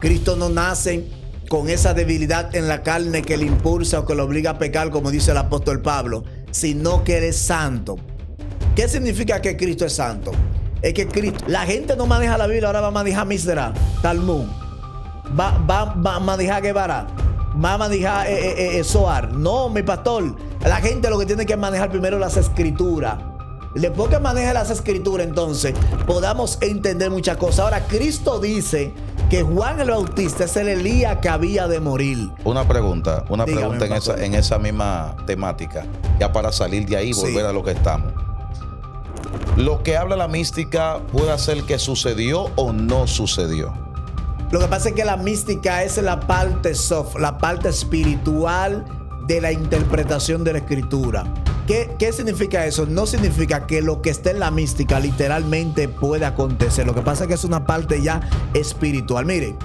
Cristo no nace con esa debilidad en la carne que le impulsa o que lo obliga a pecar, como dice el apóstol Pablo, sino que Él es santo. ¿Qué significa que Cristo es santo? Es que Cristo, la gente no maneja la Biblia, ahora va a manejar Misra, Talmud, va a manejar Guevara, va a manejar Zohar. No, mi pastor, la gente lo que tiene que manejar primero las escrituras. Después que maneje las escrituras, entonces podamos entender muchas cosas. Ahora, Cristo dice que Juan el Bautista es el Elías que había de morir. Una pregunta Dígame, en esa misma temática, ya para salir de ahí y volver a lo que estamos. Lo que habla la mística puede ser que sucedió o no sucedió. Lo que pasa es que la mística es la parte soft, la parte espiritual de la interpretación de la escritura. ¿Qué significa eso? No significa que lo que está en la mística literalmente puede acontecer. Lo que pasa es que es una parte ya espiritual. Mire,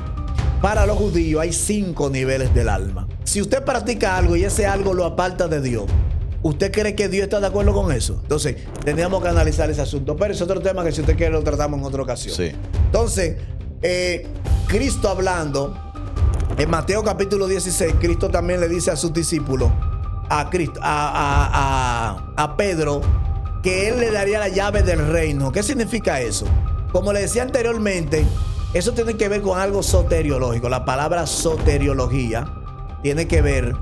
para los judíos hay 5 niveles del alma. Si usted practica algo y ese algo lo aparta de Dios, ¿usted cree que Dios está de acuerdo con eso? Entonces, tenemos que analizar ese asunto. Pero es otro tema que si usted quiere lo tratamos en otra ocasión. Sí. Entonces, Cristo hablando, en Mateo capítulo 16, Cristo también le dice a sus discípulos, a Pedro, que Él le daría la llave del reino. ¿Qué significa eso? Como le decía anteriormente, eso tiene que ver con algo soteriológico. La palabra soteriología tiene que ver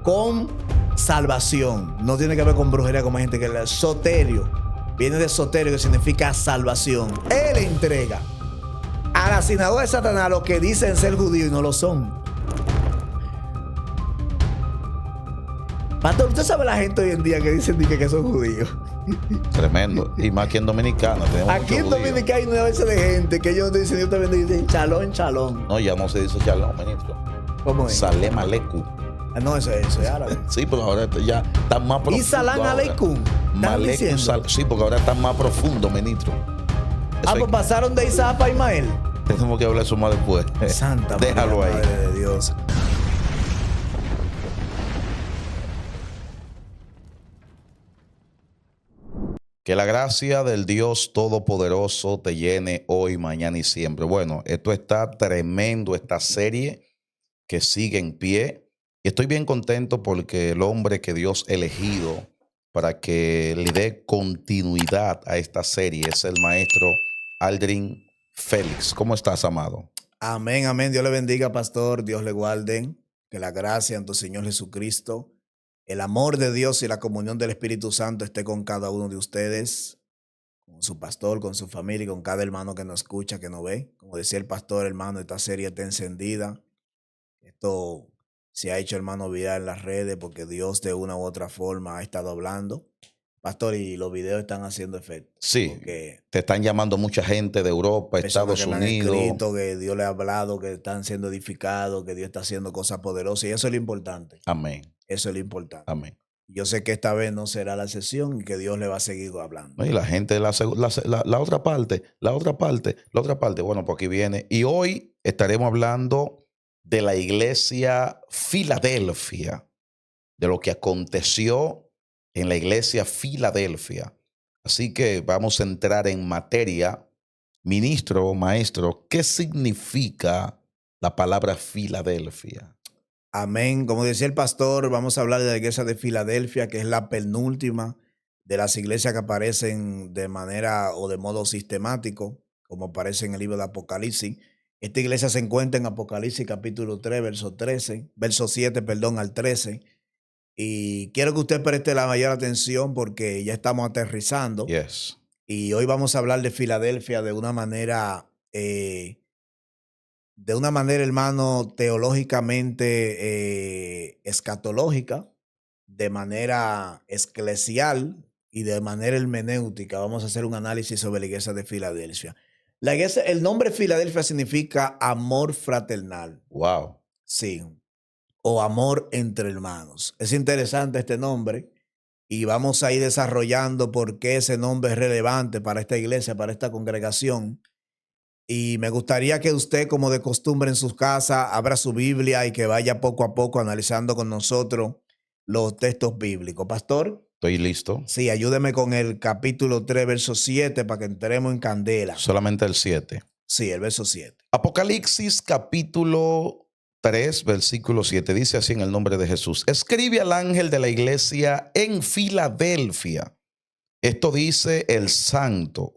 con salvación, no tiene que ver con brujería como hay gente que le soterio. Viene de soterio, que significa salvación. Él entrega a la sinagoga de Satanás los que dicen ser judíos y no lo son. Pastor, usted sabe la gente hoy en día que dicen que son judíos. Tremendo. Y más aquí en Dominicana. Aquí en Dominicana hay una veces de gente que ellos dicen, Dios te bendiga, dicen chalón, chalón. No, ya no se dice chalón, ministro. ¿Cómo es? Salem aleikum. No, eso es árabe. Sí, pero ahora ya está más profundo. Y salam aleikum. Sí, porque ahora está más profundo, ministro. Pues pasaron de Isaac para Ismael. Tenemos que hablar eso más después. Santa Déjalo María, ahí. Madre de Dios. Que la gracia del Dios Todopoderoso te llene hoy, mañana y siempre. Bueno, esto está tremendo, esta serie que sigue en pie. Y estoy bien contento porque el hombre que Dios ha elegido para que le dé continuidad a esta serie es el maestro Aldrin Félix. ¿Cómo estás, amado? Amén, amén. Dios le bendiga, pastor. Dios le guarde. Que la gracia en tu Señor Jesucristo, el amor de Dios y la comunión del Espíritu Santo esté con cada uno de ustedes, con su pastor, con su familia y con cada hermano que nos escucha, que nos ve. Como decía el pastor, hermano, esta serie está encendida. Esto se ha hecho, hermano, viral en las redes porque Dios de una u otra forma ha estado hablando. Pastor, y los videos están haciendo efecto. Sí, te están llamando mucha gente de Europa, Estados Unidos. Escrito, que Dios le ha hablado, que están siendo edificados, que Dios está haciendo cosas poderosas. Y eso es lo importante. Amén. Eso es lo importante. Amén. Yo sé que esta vez no será la excepción y que Dios le va a seguir hablando. Y la gente, la otra parte, bueno, pues aquí viene. Y hoy estaremos hablando de la iglesia Filadelfia, de lo que aconteció en la iglesia Filadelfia. Así que vamos a entrar en materia. Ministro, maestro, ¿qué significa la palabra Filadelfia? Amén. Como decía el pastor, vamos a hablar de la iglesia de Filadelfia, que es la penúltima de las iglesias que aparecen de manera o de modo sistemático, como aparece en el libro de Apocalipsis. Esta iglesia se encuentra en Apocalipsis capítulo 3, verso 7, al 13. Y quiero que usted preste la mayor atención porque ya estamos aterrizando. Yes. Y hoy vamos a hablar de Filadelfia de una manera, hermano, teológicamente escatológica, de manera eclesial y de manera hermenéutica. Vamos a hacer un análisis sobre la iglesia de Filadelfia. La iglesia, el nombre Filadelfia significa amor fraternal. Wow. Sí. O amor entre hermanos. Es interesante este nombre y vamos a ir desarrollando por qué ese nombre es relevante para esta iglesia, para esta congregación. Y me gustaría que usted, como de costumbre en sus casas, abra su Biblia y que vaya poco a poco analizando con nosotros los textos bíblicos. Pastor. Estoy listo. Sí, ayúdeme con el capítulo 3, verso 7 para que entremos en candela. Solamente el 7. Sí, el verso 7. Apocalipsis capítulo 3, versículo 7. Dice así en el nombre de Jesús. Escribe al ángel de la iglesia en Filadelfia. Esto dice el santo,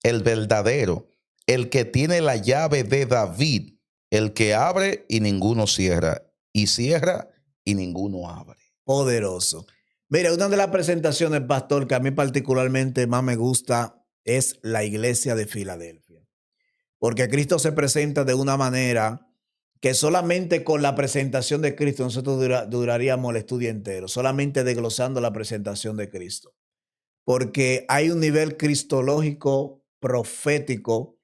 el verdadero, el que tiene la llave de David, el que abre y ninguno cierra, y cierra y ninguno abre. Poderoso. Mira, una de las presentaciones, pastor, que a mí particularmente más me gusta es la iglesia de Filadelfia. Porque Cristo se presenta de una manera que solamente con la presentación de Cristo nosotros duraríamos el estudio entero, solamente desglosando la presentación de Cristo. Porque hay un nivel cristológico, profético,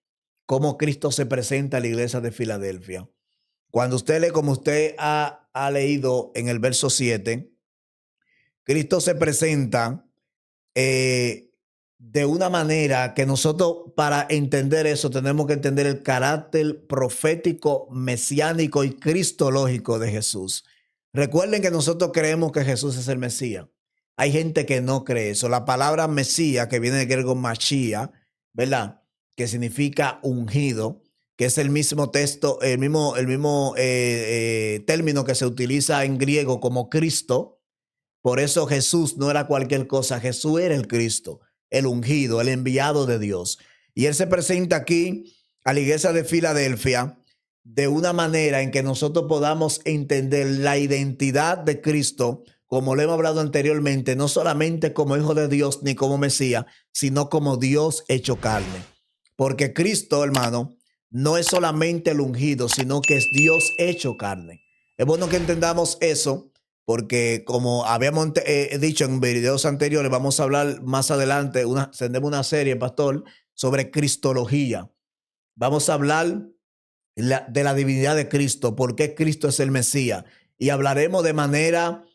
como Cristo se presenta a la iglesia de Filadelfia. Cuando usted lee, como usted ha leído en el verso 7, Cristo se presenta de una manera que nosotros, para entender eso, tenemos que entender el carácter profético, mesiánico y cristológico de Jesús. Recuerden que nosotros creemos que Jesús es el Mesías. Hay gente que no cree eso. La palabra Mesías, que viene del griego Mashiach, ¿verdad? Que significa ungido, que es el mismo texto, el mismo término que se utiliza en griego como Cristo. Por eso Jesús no era cualquier cosa. Jesús era el Cristo, el ungido, el enviado de Dios. Y él se presenta aquí a la iglesia de Filadelfia de una manera en que nosotros podamos entender la identidad de Cristo, como lo hemos hablado anteriormente, no solamente como hijo de Dios ni como Mesías, sino como Dios hecho carne. Porque Cristo, hermano, no es solamente el ungido, sino que es Dios hecho carne. Es bueno que entendamos eso, porque como habíamos dicho en videos anteriores, vamos a hablar más adelante, tendremos una serie, pastor, sobre cristología. Vamos a hablar de la divinidad de Cristo, por qué Cristo es el Mesías. Y hablaremos de manera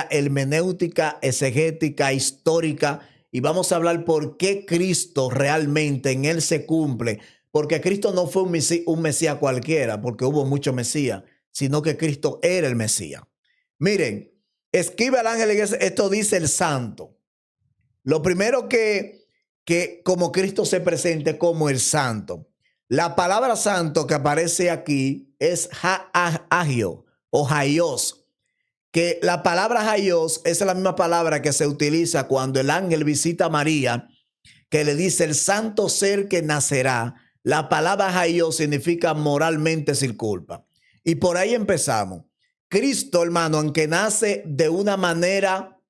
hermenéutica, exegética, histórica, y vamos a hablar por qué Cristo realmente en él se cumple. Porque Cristo no fue un Mesías cualquiera, porque hubo muchos Mesías, sino que Cristo era el Mesías. Miren, escribe al ángel, esto dice el santo. Lo primero que como Cristo se presente como el santo. La palabra santo que aparece aquí es Hagio o Haios, que la palabra Haios es la misma palabra que se utiliza cuando el ángel visita a María, que le dice el santo ser que nacerá. La palabra Haios significa moralmente sin culpa. Y por ahí empezamos. Cristo, hermano, aunque nace de una manera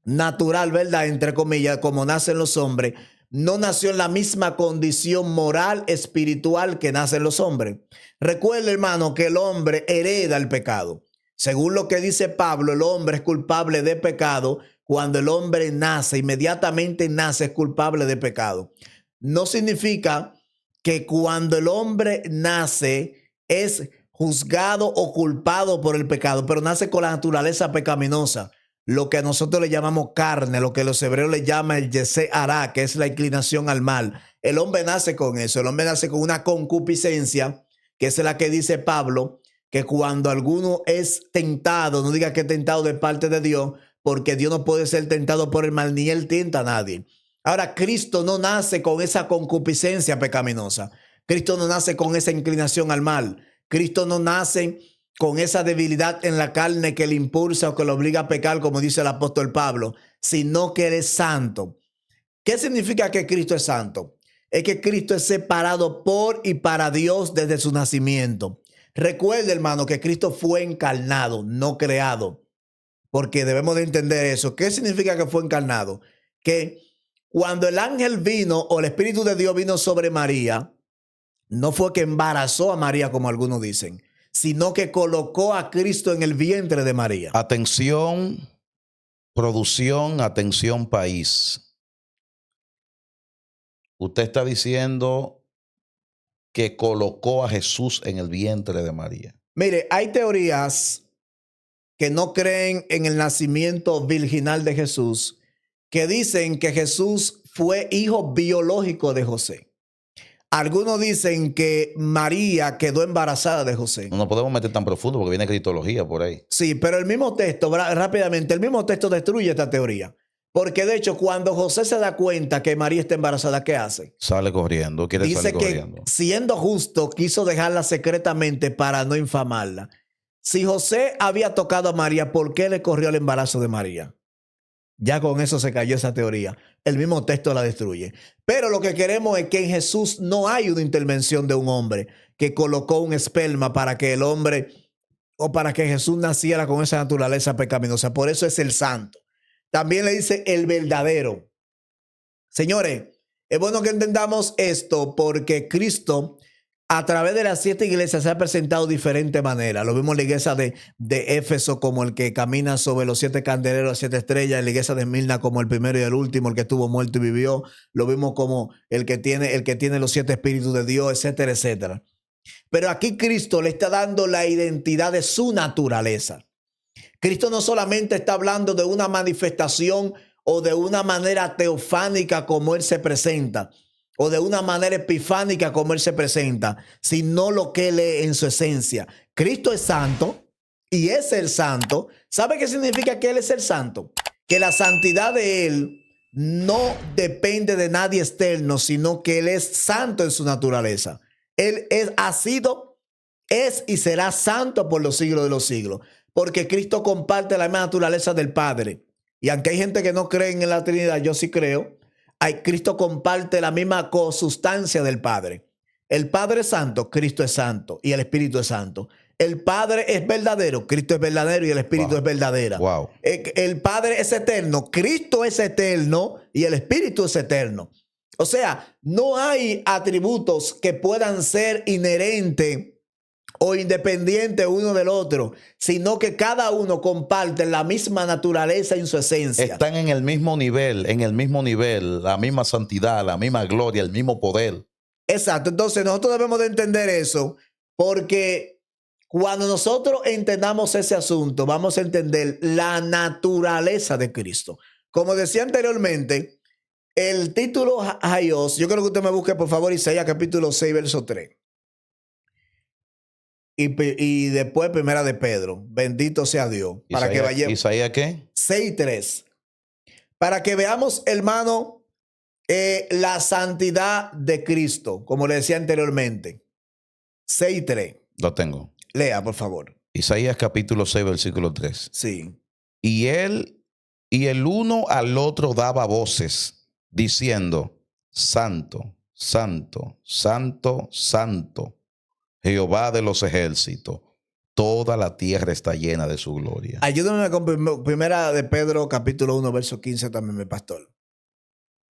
natural, ¿verdad? Entre comillas, como nacen los hombres, no nació en la misma condición moral, espiritual que nacen los hombres. Recuerda, hermano, que el hombre hereda el pecado. Según lo que dice Pablo, el hombre es culpable de pecado. Cuando el hombre nace, inmediatamente nace, es culpable de pecado. No significa que cuando el hombre nace es juzgado o culpado por el pecado, pero nace con la naturaleza pecaminosa, lo que a nosotros le llamamos carne, lo que los hebreos le llaman el yesé hará, que es la inclinación al mal. El hombre nace con eso, el hombre nace con una concupiscencia, que es la que dice Pablo, que cuando alguno es tentado, no diga que es tentado de parte de Dios, porque Dios no puede ser tentado por el mal, ni él tienta a nadie. Ahora, Cristo no nace con esa concupiscencia pecaminosa. Cristo no nace con esa inclinación al mal. Cristo no nace con esa debilidad en la carne que le impulsa o que lo obliga a pecar, como dice el apóstol Pablo, sino que él es santo. ¿Qué significa que Cristo es santo? Es que Cristo es separado por y para Dios desde su nacimiento. Recuerde, hermano, que Cristo fue encarnado, no creado, porque debemos de entender eso. ¿Qué significa que fue encarnado? Que cuando el ángel vino o el Espíritu de Dios vino sobre María, no fue que embarazó a María, como algunos dicen, sino que colocó a Cristo en el vientre de María. Atención, producción, atención, país. Usted está diciendo que colocó a Jesús en el vientre de María. Mire, hay teorías que no creen en el nacimiento virginal de Jesús, que dicen que Jesús fue hijo biológico de José. Algunos dicen que María quedó embarazada de José. No nos podemos meter tan profundo porque viene cristología por ahí. Sí, pero el mismo texto, rápidamente, el mismo texto destruye esta teoría. Porque de hecho, cuando José se da cuenta que María está embarazada, ¿qué hace? Sale corriendo, quiere Dice salir que, corriendo. siendo justo, quiso dejarla secretamente para no infamarla. Si José había tocado a María, ¿por qué le corrió el embarazo de María? Ya con eso se cayó esa teoría. El mismo texto la destruye. Pero lo que queremos es que en Jesús no hay una intervención de un hombre que colocó un esperma para que el hombre o para que Jesús naciera con esa naturaleza pecaminosa. Por eso es el santo. También le dice el verdadero. Señores, es bueno que entendamos esto porque Cristo a través de las 7 iglesias se ha presentado de diferente manera. Lo vimos en la iglesia de Éfeso como el que camina sobre los 7 candeleros, las 7 estrellas. En la iglesia de Esmirna como el primero y el último, el que estuvo muerto y vivió. Lo vimos como el que tiene los 7 espíritus de Dios, etcétera, etcétera. Pero aquí Cristo le está dando la identidad de su naturaleza. Cristo no solamente está hablando de una manifestación o de una manera teofánica como Él se presenta, o de una manera epifánica como Él se presenta, sino lo que Él es en su esencia. Cristo es santo y es el santo. ¿Sabe qué significa que Él es el santo? Que la santidad de Él no depende de nadie externo, sino que Él es santo en su naturaleza. Él ha sido, es y será santo por los siglos de los siglos, porque Cristo comparte la misma naturaleza del Padre. Y aunque hay gente que no cree en la Trinidad, yo sí creo. Cristo comparte la misma consustancia del Padre. El Padre es santo, Cristo es santo y el Espíritu es santo. El Padre es verdadero, Cristo es verdadero y el Espíritu es verdadera. Wow. El Padre es eterno, Cristo es eterno y el Espíritu es eterno. O sea, no hay atributos que puedan ser inherentes o independientes uno del otro, sino que cada uno comparte la misma naturaleza en su esencia. Están en el mismo nivel, la misma santidad, la misma gloria, el mismo poder. Exacto. Entonces nosotros debemos de entender eso, porque cuando nosotros entendamos ese asunto, vamos a entender la naturaleza de Cristo. Como decía anteriormente, el título Haios, yo creo que usted me busque por favor Isaías capítulo 6, verso 3. Y después primera de Pedro. Bendito sea Dios. Para que vayamos. ¿Isaías qué? 6:3. Para que veamos, hermano, la santidad de Cristo, como le decía anteriormente. 6:3. Lo tengo. Lea, por favor. Isaías capítulo 6, versículo 3. Sí. Y el uno al otro daba voces, diciendo, Santo, Santo, Santo, Santo, Jehová de los ejércitos, toda la tierra está llena de su gloria. Ayúdame con primera de Pedro capítulo 1, verso 15 también, mi pastor.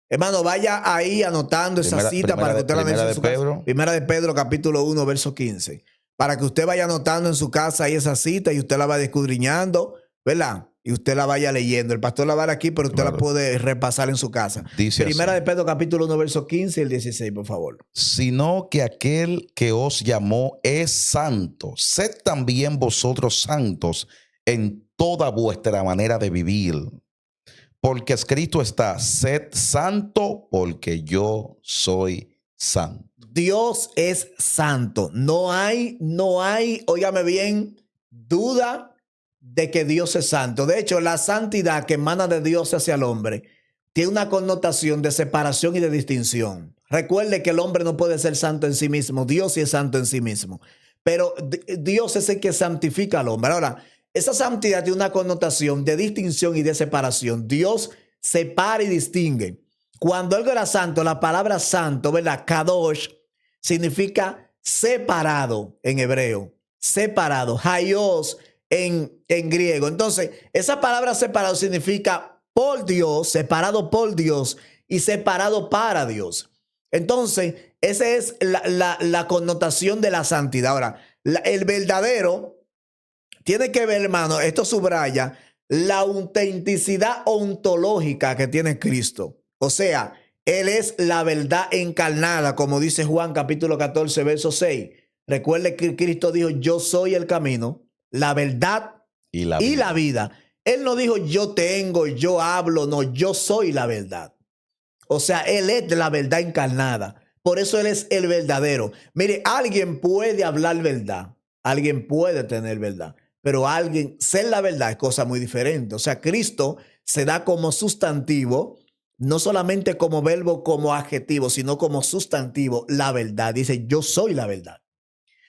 Hermano, vaya ahí anotando esa cita para que usted la analice en su casa. Primera de Pedro capítulo 1, verso 15. Para que usted vaya anotando en su casa ahí esa cita y usted la vaya escudriñando, ¿verdad? Y usted la vaya leyendo. El pastor la va a dar aquí, pero usted la puede repasar en su casa. Dice Primera así. de Pedro capítulo 1, verso 15 y el 16, por favor. Sino que aquel que os llamó es santo. Sed también vosotros santos en toda vuestra manera de vivir. Porque escrito está, sed santo porque yo soy santo. Dios es santo. No hay, óigame bien, duda de que Dios es santo. De hecho, la santidad que emana de Dios hacia el hombre tiene una connotación de separación y de distinción. Recuerde que el hombre no puede ser santo en sí mismo. Dios sí es santo en sí mismo. Pero Dios es el que santifica al hombre. Ahora, esa santidad tiene una connotación de distinción y de separación. Dios separa y distingue. Cuando algo era santo, la palabra santo, ¿verdad? Kadosh, significa separado en hebreo. Separado. Haios en griego. Entonces, esa palabra separado significa por Dios, separado por Dios y separado para Dios. Entonces, esa es la connotación de la santidad. Ahora, el verdadero tiene que ver, hermano, esto subraya la autenticidad ontológica que tiene Cristo. O sea, Él es la verdad encarnada, como dice Juan capítulo 14, verso 6. Recuerde que Cristo dijo, yo soy el camino, la verdad y la vida. Él no dijo, yo tengo, yo hablo, no, yo soy la verdad. O sea, Él es la verdad encarnada. Por eso Él es el verdadero. Mire, alguien puede hablar verdad. Alguien puede tener verdad. pero alguien ser la verdad es cosa muy diferente. O sea, Cristo se da como sustantivo, no solamente como verbo, como adjetivo, sino como sustantivo, la verdad. Dice, yo soy la verdad.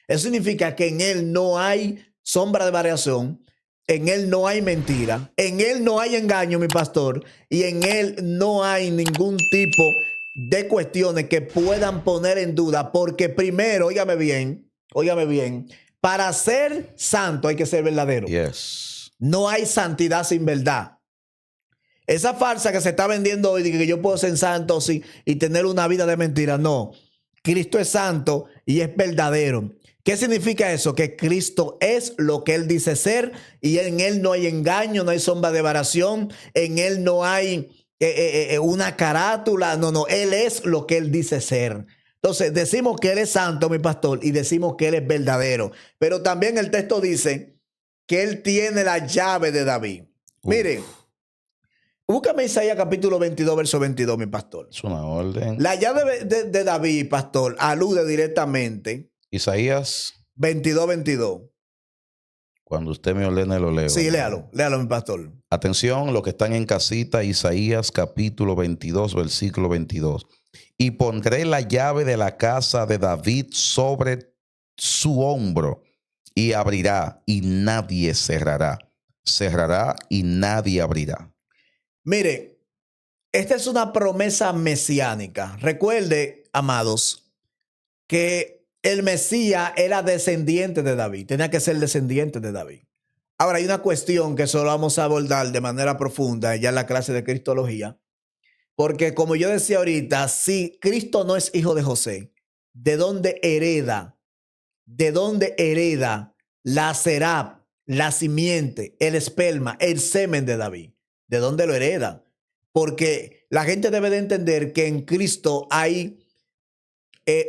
Eso significa que en Él no hay sombra de variación, en Él no hay mentira, en Él no hay engaño, mi pastor, y en Él no hay ningún tipo de cuestiones que puedan poner en duda, porque primero, óigame bien, para ser santo hay que ser verdadero. Yes. No hay santidad sin verdad. Esa farsa que se está vendiendo hoy de que yo puedo ser santo sí, y tener una vida de mentira, no. Cristo es santo y es verdadero. ¿Qué significa eso? Que Cristo es lo que Él dice ser y en Él no hay engaño, no hay sombra de variación, en Él no hay una carátula, no, Él es lo que Él dice ser. Entonces decimos que Él es santo, mi pastor, y decimos que Él es verdadero. Pero también el texto dice que Él tiene la llave de David. Miren, búscame Isaías capítulo 22, verso 22, mi pastor. Es una orden. La llave de David, pastor, alude directamente. Isaías 22, 22. Cuando usted me ordene lo leo. Sí, léalo, mi pastor. Atención, los que están en casita, Isaías capítulo 22, versículo 22. Y pondré la llave de la casa de David sobre su hombro y abrirá y nadie cerrará. Cerrará y nadie abrirá. Mire, esta es una promesa mesiánica. Recuerde, amados, que el Mesías era descendiente de David. Tenía que ser descendiente de David. Ahora, hay una cuestión que solo vamos a abordar de manera profunda ya en la clase de Cristología. Porque como yo decía ahorita, si Cristo no es hijo de José, ¿de dónde hereda? ¿De dónde hereda la serap, la simiente, el esperma, el semen de David? ¿De dónde lo hereda? Porque la gente debe de entender que en Cristo hay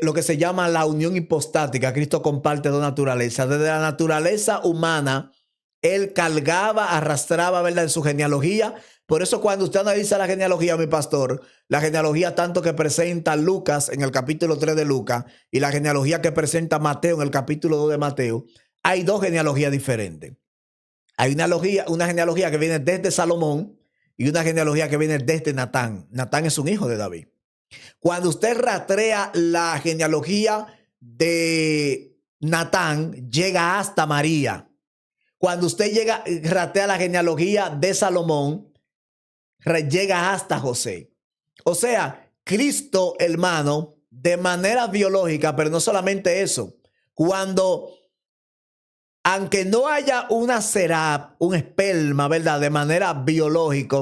lo que se llama la unión hipostática. Cristo comparte dos naturalezas. Desde la naturaleza humana, Él cargaba, arrastraba, ¿verdad?, en su genealogía. Por eso cuando usted analiza la genealogía, mi pastor, la genealogía tanto que presenta Lucas en el capítulo 3 de Lucas y la genealogía que presenta Mateo en el capítulo 2 de Mateo, hay dos genealogías diferentes. Hay una genealogía que viene desde Salomón y una genealogía que viene desde Natán. Natán es un hijo de David. Cuando usted rastrea la genealogía de Natán, llega hasta María. Cuando usted rastrea la genealogía de Salomón, llega hasta José. O sea, Cristo, hermano, de manera biológica, pero no solamente eso. Aunque no haya una serap, un esperma, ¿verdad?, de manera biológica,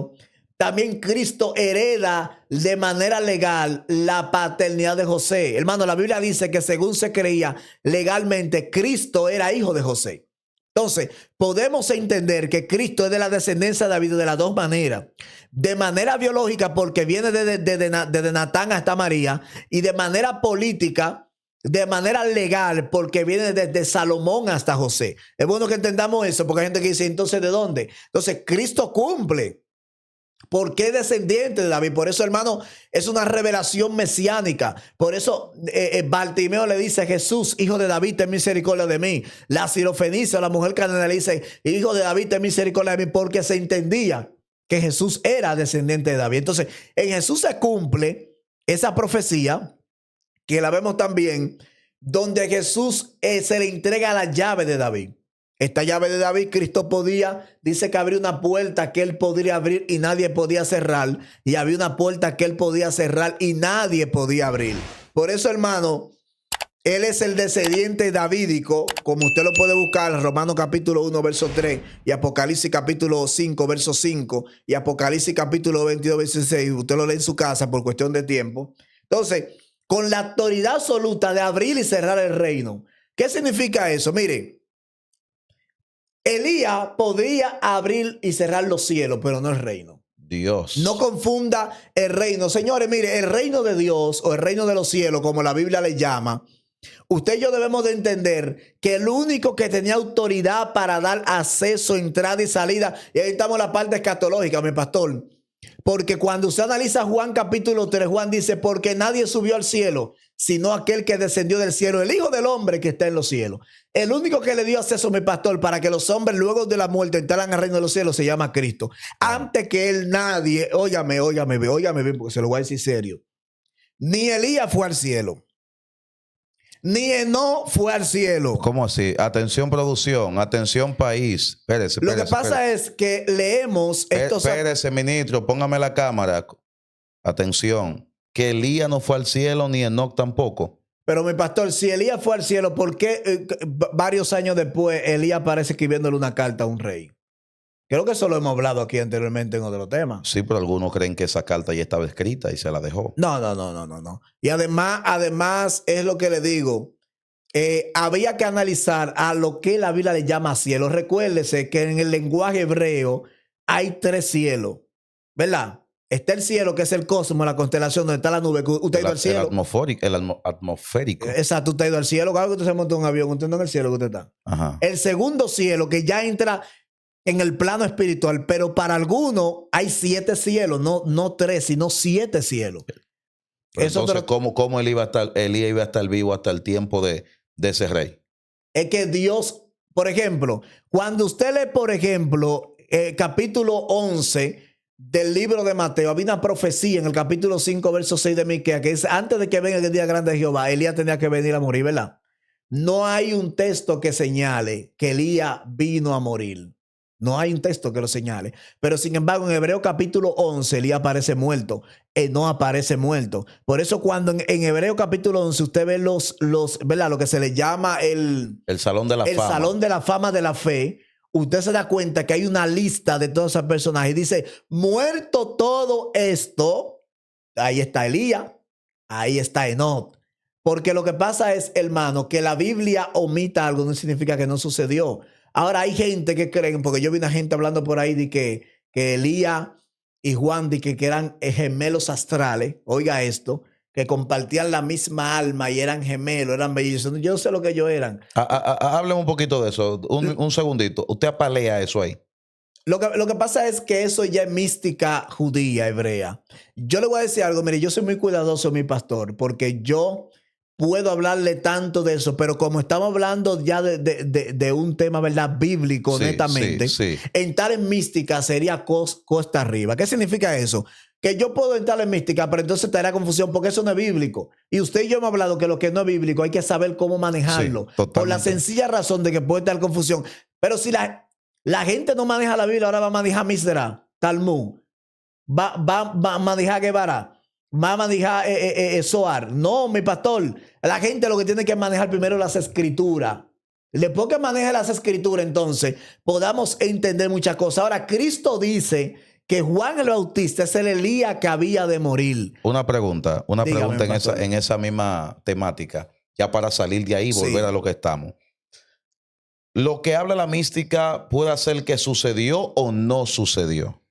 también Cristo hereda de manera legal la paternidad de José. Hermano, la Biblia dice que según se creía legalmente, Cristo era hijo de José. Entonces, podemos entender que Cristo es de la descendencia de David de las dos maneras. De manera biológica, porque viene desde Natán hasta María, y de manera política, de manera legal, porque viene desde Salomón hasta José. Es bueno que entendamos eso, porque hay gente que dice, entonces, ¿de dónde? Entonces, Cristo cumple. ¿Por qué descendiente de David? Por eso, hermano, es una revelación mesiánica. Por eso Bartimeo le dice a Jesús, hijo de David, ten misericordia de mí. La sirofenicia, la mujer cananea, le dice, hijo de David, ten misericordia de mí, porque se entendía que Jesús era descendiente de David. Entonces, en Jesús se cumple esa profecía, que la vemos también, donde Jesús se le entrega la llave de David. Esta llave de David, Cristo dice que habría una puerta que Él podría abrir y nadie podía cerrar. Y había una puerta que Él podía cerrar y nadie podía abrir. Por eso, hermano, Él es el descendiente davídico, como usted lo puede buscar en Romanos capítulo 1, verso 3, y Apocalipsis capítulo 5, verso 5, y Apocalipsis capítulo 22, verso 6. Usted lo lee en su casa por cuestión de tiempo. Entonces, con la autoridad absoluta de abrir y cerrar el reino. ¿Qué significa eso? Mire, Elías podría abrir y cerrar los cielos, pero no el reino. Dios. No confunda el reino. Señores, mire, el reino de Dios o el reino de los cielos, como la Biblia le llama, usted y yo debemos de entender que el único que tenía autoridad para dar acceso, entrada y salida, y ahí estamos en la parte escatológica, mi pastor. Porque cuando usted analiza Juan capítulo 3, Juan dice, porque nadie subió al cielo, sino aquel que descendió del cielo, el Hijo del Hombre que está en los cielos. El único que le dio acceso, mi pastor, para que los hombres luego de la muerte entraran al reino de los cielos, se llama Cristo. Antes que él nadie, óigame bien, porque se lo voy a decir serio. Ni Elías fue al cielo, ni Enoc fue al cielo. ¿Cómo así? Atención producción, atención país. Espérese, Lo que pasa es que leemos estos... Espérese, ministro, póngame la cámara. Atención, que Elías no fue al cielo ni Enoc tampoco. Pero mi pastor, si Elías fue al cielo, ¿por qué varios años después Elías aparece escribiéndole una carta a un rey? Creo que eso lo hemos hablado aquí anteriormente en otro tema. Sí, pero algunos creen que esa carta ya estaba escrita y se la dejó. No. Y además es lo que le digo. Había que analizar a lo que la Biblia le llama cielo. Recuérdese que en el lenguaje hebreo hay 3 cielos, ¿verdad? Está el cielo, que es el cosmos, la constelación, donde está la nube. Usted ha ido al cielo. El atmosférico. Exacto, usted ha ido al cielo. Claro que usted se montó en un avión, usted no en el cielo que usted está. Ajá. El segundo cielo, que ya entra en el plano espiritual, pero para algunos hay 7 cielos, no 3, sino 7 cielos. Entonces, ¿cómo Elías iba a estar vivo hasta el tiempo de ese rey? Es que Dios, por ejemplo, cuando usted lee, por ejemplo, capítulo 11 del libro de Mateo, había una profecía en el capítulo 5, verso 6 de Miqueas, que dice, antes de que venga el día grande de Jehová, Elías tenía que venir a morir, ¿verdad? No hay un texto que señale que Elías vino a morir. No hay un texto que lo señale. Pero sin embargo, en Hebreo capítulo 11, Elías aparece muerto. No aparece muerto. Por eso cuando en Hebreo capítulo 11 usted ve ¿verdad? Lo que se le llama el Salón de la Fama. El Salón de la Fama de la Fe. Usted se da cuenta que hay una lista de todos esos personajes. Dice, muerto todo esto, ahí está Elías, ahí está Enoc. Porque lo que pasa es, hermano, que la Biblia omita algo no significa que no sucedió. Ahora hay gente que creen, porque yo vi una gente hablando por ahí de que Elías y Juan de que eran gemelos astrales. Oiga esto, que compartían la misma alma y eran gemelos, eran bellísimos. Yo no sé lo que ellos eran. Hábleme un poquito de eso, un segundito. Usted apalea eso ahí. Lo que pasa es que eso ya es mística judía, hebrea. Yo le voy a decir algo, mire, yo soy muy cuidadoso, mi pastor, porque yo puedo hablarle tanto de eso, pero como estamos hablando ya de un tema, ¿verdad? Bíblico, sí, netamente, sí. Entrar en mística sería costa arriba. ¿Qué significa eso? Que yo puedo entrar en mística, pero entonces estaría confusión porque eso no es bíblico. Y usted y yo hemos hablado que lo que no es bíblico hay que saber cómo manejarlo. Sí, por la sencilla razón de que puede estar confusión. Pero si la gente no maneja la Biblia, ahora va a manejar Misra, Talmud, va a manejar Guevara, va a manejar Zohar. No, mi pastor, la gente lo que tiene que manejar primero las escrituras. Después que maneje las escrituras, entonces podamos entender muchas cosas. Ahora, Cristo dice que Juan el Bautista es el Elías que había de morir. Una pregunta en esa misma temática, ya para salir de ahí y volver a lo que estamos. ¿Lo que habla la mística puede ser que sucedió o no sucedió?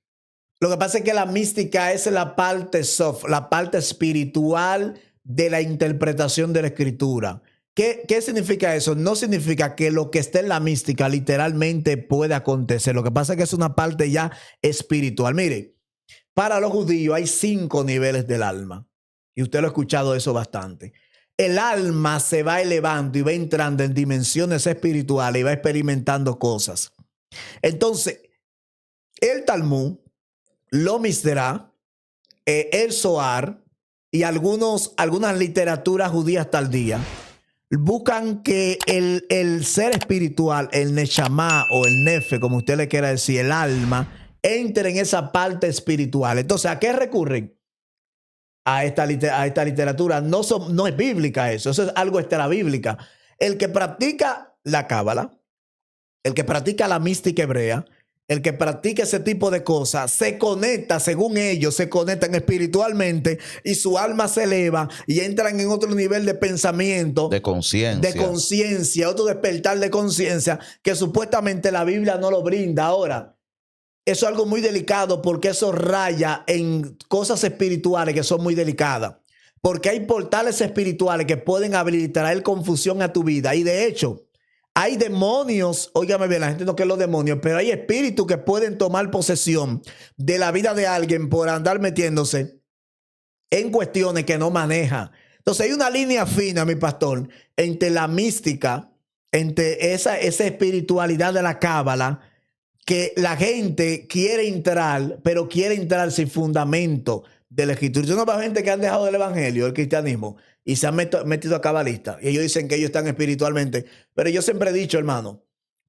Lo que pasa es que la mística es la parte soft, la parte espiritual de la interpretación de la escritura. ¿Qué significa eso? No significa que lo que está en la mística literalmente puede acontecer. Lo que pasa es que es una parte ya espiritual. Mire, para los judíos hay 5 niveles del alma. Y usted lo ha escuchado eso bastante. El alma se va elevando y va entrando en dimensiones espirituales y va experimentando cosas. Entonces, el Talmud, lo Misra, el Zohar y algunas literaturas judías tardías buscan que el ser espiritual, el Neshama o el Nefe, como usted le quiera decir, el alma, entre en esa parte espiritual. Entonces, ¿a qué recurren? A esta literatura. No es bíblica eso es algo extrabíblica. El que practica la cábala, el que practica la mística hebrea, el que practica ese tipo de cosas, se conecta, según ellos, se conectan espiritualmente y su alma se eleva y entran en otro nivel de pensamiento. De conciencia. De conciencia, otro despertar de conciencia que supuestamente la Biblia no lo brinda. Ahora, eso es algo muy delicado porque eso raya en cosas espirituales que son muy delicadas. Porque hay portales espirituales que pueden abrir y traer confusión a tu vida. Y de hecho, Hay demonios, óigame bien, la gente no cree en los demonios, pero hay espíritus que pueden tomar posesión de la vida de alguien por andar metiéndose en cuestiones que no maneja. Entonces hay una línea fina, mi pastor, entre la mística, entre esa espiritualidad de la cábala, que la gente quiere entrar, pero quiere entrar sin fundamento de la escritura. Yo no veo gente que han dejado del evangelio, el cristianismo, y se han metido a cabalistas. Y ellos dicen que ellos están espiritualmente. Pero yo siempre he dicho, hermano,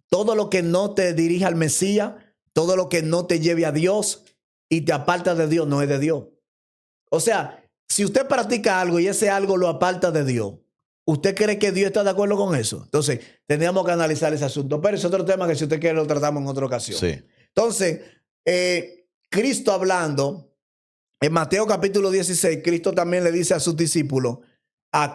todo lo que no te dirija al Mesías, todo lo que no te lleve a Dios y te aparta de Dios, no es de Dios. O sea, si usted practica algo y ese algo lo aparta de Dios, ¿usted cree que Dios está de acuerdo con eso? Entonces, tendríamos que analizar ese asunto. Pero es otro tema que si usted quiere lo tratamos en otra ocasión. Sí. Entonces, Cristo hablando, en Mateo capítulo 16, Cristo también le dice a sus discípulos, a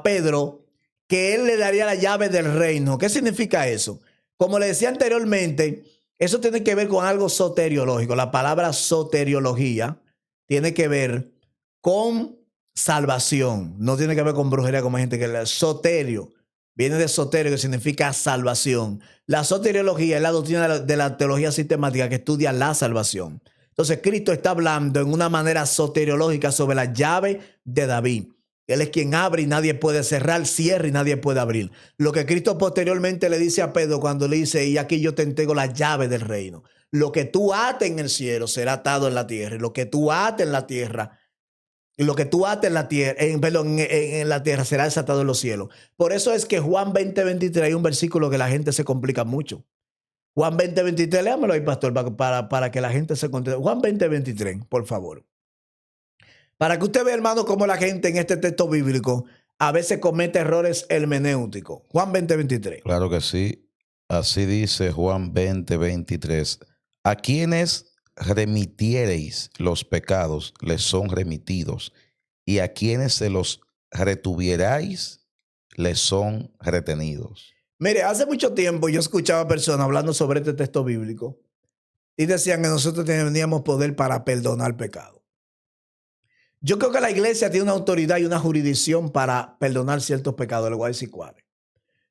Pedro, que él le daría la llave del reino. ¿Qué significa eso? Como le decía anteriormente, eso tiene que ver con algo soteriológico. La palabra soteriología tiene que ver con salvación. No tiene que ver con brujería como hay gente que le soterio. Viene de soterio, que significa salvación. La soteriología es la doctrina de la teología sistemática que estudia la salvación. Entonces Cristo está hablando en una manera soteriológica sobre la llave de David. Él es quien abre y nadie puede cerrar, cierra y nadie puede abrir. Lo que Cristo posteriormente le dice a Pedro cuando le dice, y aquí yo te entrego la llave del reino. Lo que tú ates en el cielo será atado en la tierra. Y lo que tú ates en la tierra, y lo que tú ates en la tierra, en la tierra será desatado en los cielos. Por eso es que Juan 20:23 hay un versículo que la gente se complica mucho. Juan 20:23, léamelo ahí, pastor, para que la gente se conteste. Juan 20:23, por favor. Para que usted vea, hermano, cómo la gente en este texto bíblico a veces comete errores hermenéuticos. Juan 20:23. Claro que sí. Así dice Juan 20:23. A quienes remitiereis los pecados, les son remitidos. Y a quienes se los retuvierais, les son retenidos. Mire, hace mucho tiempo yo escuchaba personas hablando sobre este texto bíblico y decían que nosotros teníamos poder para perdonar pecado. Yo creo que la iglesia tiene una autoridad y una jurisdicción para perdonar ciertos pecados. Les voy a decir cuáles.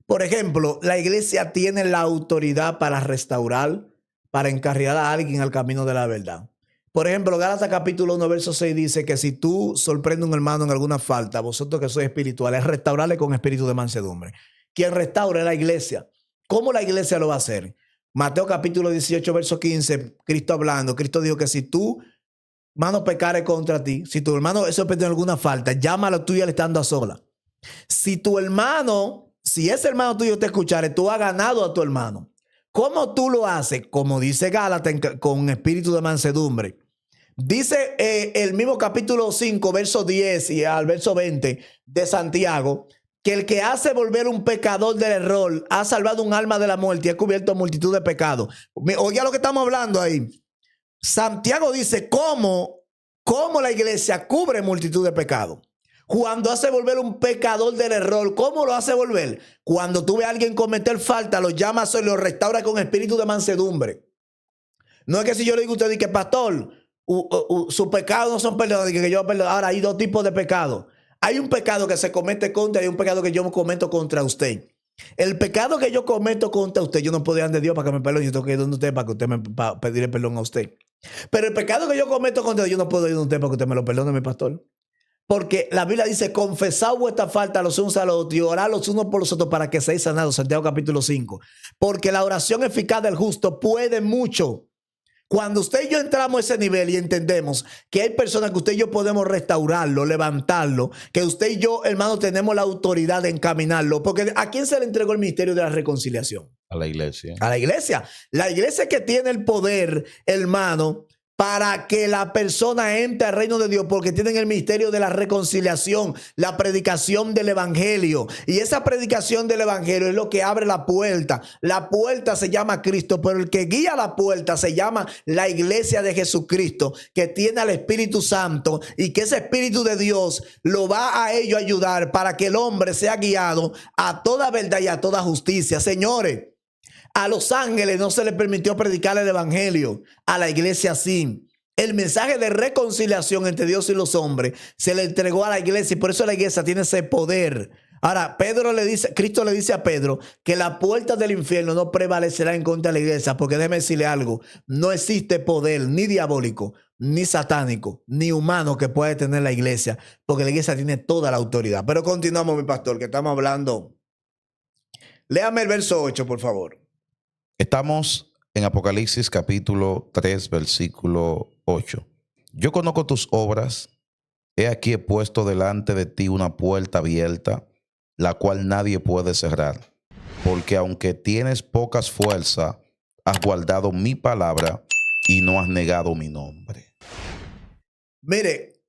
Por ejemplo, la iglesia tiene la autoridad para restaurar, para encarrilar a alguien al camino de la verdad. Por ejemplo, Gálatas capítulo 1, verso 6 dice que si tú sorprendes a un hermano en alguna falta, vosotros que sois espirituales, restaurarle con espíritu de mansedumbre. Quien restaure la iglesia. ¿Cómo la iglesia lo va a hacer? Mateo capítulo 18, verso 15, Cristo hablando. Cristo dijo que si tú, hermano, pecare contra ti, si tu hermano eso perdió alguna falta, llámalo tú y él estando a sola. Si tu hermano, si ese hermano tuyo te escuchare, tú has ganado a tu hermano. ¿Cómo tú lo haces? Como dice Gálatas, con espíritu de mansedumbre. Dice el mismo capítulo 5, verso 10 y al verso 20 de Santiago, que el que hace volver un pecador del error ha salvado un alma de la muerte y ha cubierto multitud de pecados. Oiga lo que estamos hablando ahí. Santiago dice cómo la iglesia cubre multitud de pecados. Cuando hace volver un pecador del error, ¿cómo lo hace volver? Cuando tú ves a alguien cometer falta, lo llamas y lo restaura con espíritu de mansedumbre. No es que si yo le digo a usted que pastor, sus pecados no son perdonados, que yo perdono. Ahora hay dos tipos de pecados. Hay un pecado que se comete contra y hay un pecado que yo cometo contra usted. El pecado que yo cometo contra usted, yo no puedo ir ante Dios para que me perdone. Yo tengo que ir donde usted para que usted me pedirle perdón a usted. Pero el pecado que yo cometo contra Dios, yo no puedo ir donde usted para que usted me lo perdone, mi pastor. Porque la Biblia dice, confesad vuestra falta los unos a los otros y orad los unos por los otros para que seáis sanados. Santiago capítulo 5. Porque la oración eficaz del justo puede mucho. Cuando usted y yo entramos a ese nivel y entendemos que hay personas que usted y yo podemos restaurarlo, levantarlo, que usted y yo, hermano, tenemos la autoridad de encaminarlo. Porque ¿a quién se le entregó el ministerio de la reconciliación? A la iglesia. A la iglesia. La iglesia que tiene el poder, hermano, para que la persona entre al reino de Dios, porque tienen el ministerio de la reconciliación, la predicación del evangelio. Y esa predicación del evangelio es lo que abre la puerta. La puerta se llama Cristo, pero el que guía la puerta se llama la iglesia de Jesucristo, que tiene al Espíritu Santo y que ese Espíritu de Dios lo va a ello ayudar para que el hombre sea guiado a toda verdad y a toda justicia. Señores, a los ángeles no se les permitió predicar el evangelio, a la iglesia sí. El mensaje de reconciliación entre Dios y los hombres se le entregó a la iglesia y por eso la iglesia tiene ese poder. Ahora, Cristo le dice a Pedro que la puerta del infierno no prevalecerá en contra de la iglesia, porque déjeme decirle algo, no existe poder ni diabólico, ni satánico, ni humano que pueda tener la iglesia, porque la iglesia tiene toda la autoridad. Pero continuamos, mi pastor, que estamos hablando. Léame el verso 8, por favor. Estamos en Apocalipsis capítulo 3, versículo 8. Yo conozco tus obras, he aquí he puesto delante de ti una puerta abierta, la cual nadie puede cerrar, porque aunque tienes pocas fuerzas, has guardado mi palabra y no has negado mi nombre. Mire,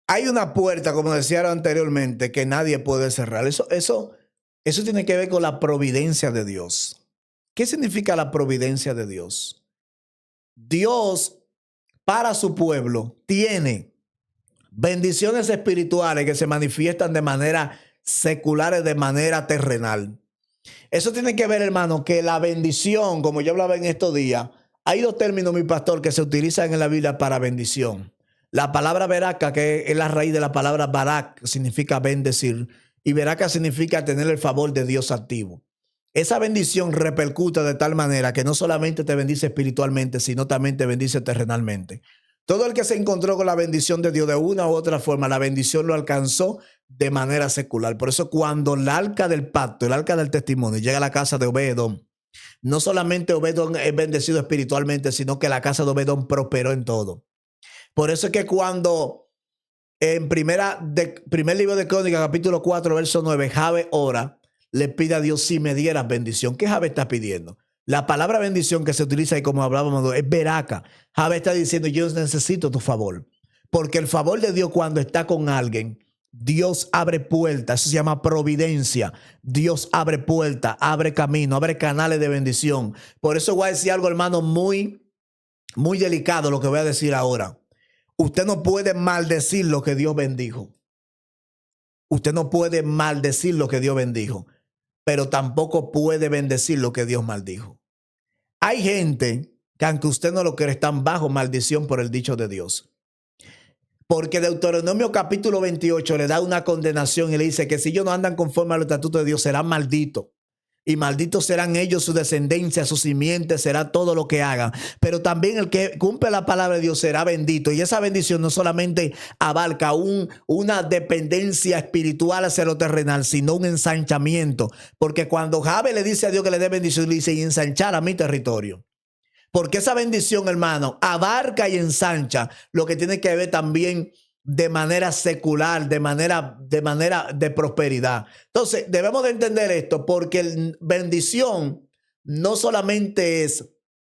hay una puerta, como decía anteriormente, que nadie puede cerrar. Eso tiene que ver con la providencia de Dios. ¿Qué significa la providencia de Dios? Dios, para su pueblo, tiene bendiciones espirituales que se manifiestan de manera secular, de manera terrenal. Eso tiene que ver, hermano, que la bendición, como yo hablaba en estos días, hay dos términos, mi pastor, que se utilizan en la Biblia para bendición. La palabra veraca, que es la raíz de la palabra barak, que significa bendecir, y veraca significa tener el favor de Dios activo. Esa bendición repercute de tal manera que no solamente te bendice espiritualmente, sino también te bendice terrenalmente. Todo el que se encontró con la bendición de Dios de una u otra forma, la bendición lo alcanzó de manera secular. Por eso cuando el arca del pacto, el arca del testimonio, llega a la casa de Obed-Edom, no solamente Obed-Edom es bendecido espiritualmente, sino que la casa de Obed-Edom prosperó en todo. Por eso es que cuando en primer libro de Crónicas, capítulo 4, verso 9, Jabe ora, le pide a Dios si me dieras bendición. ¿Qué Jabe está pidiendo? La palabra bendición que se utiliza ahí, como hablábamos, es veraca. Jabe está diciendo, yo necesito tu favor. Porque el favor de Dios cuando está con alguien, Dios abre puertas. Eso se llama providencia. Dios abre puertas, abre camino, abre canales de bendición. Por eso voy a decir algo, hermano, muy, muy delicado lo que voy a decir ahora. Usted no puede maldecir lo que Dios bendijo. Usted no puede maldecir lo que Dios bendijo, pero tampoco puede bendecir lo que Dios maldijo. Hay gente que, aunque usted no lo cree, están bajo maldición por el dicho de Dios. Porque Deuteronomio capítulo 28 le da una condenación y le dice que si ellos no andan conforme al estatuto de Dios, serán malditos. Y malditos serán ellos, su descendencia, su simiente, será todo lo que hagan. Pero también el que cumple la palabra de Dios será bendito. Y esa bendición no solamente abarca una dependencia espiritual hacia lo terrenal, sino un ensanchamiento. Porque cuando Jabe le dice a Dios que le dé bendición, le dice, y ensanchar a mi territorio. Porque esa bendición, hermano, abarca y ensancha lo que tiene que ver también de manera secular, de manera de prosperidad. Entonces, debemos de entender esto, porque bendición no solamente es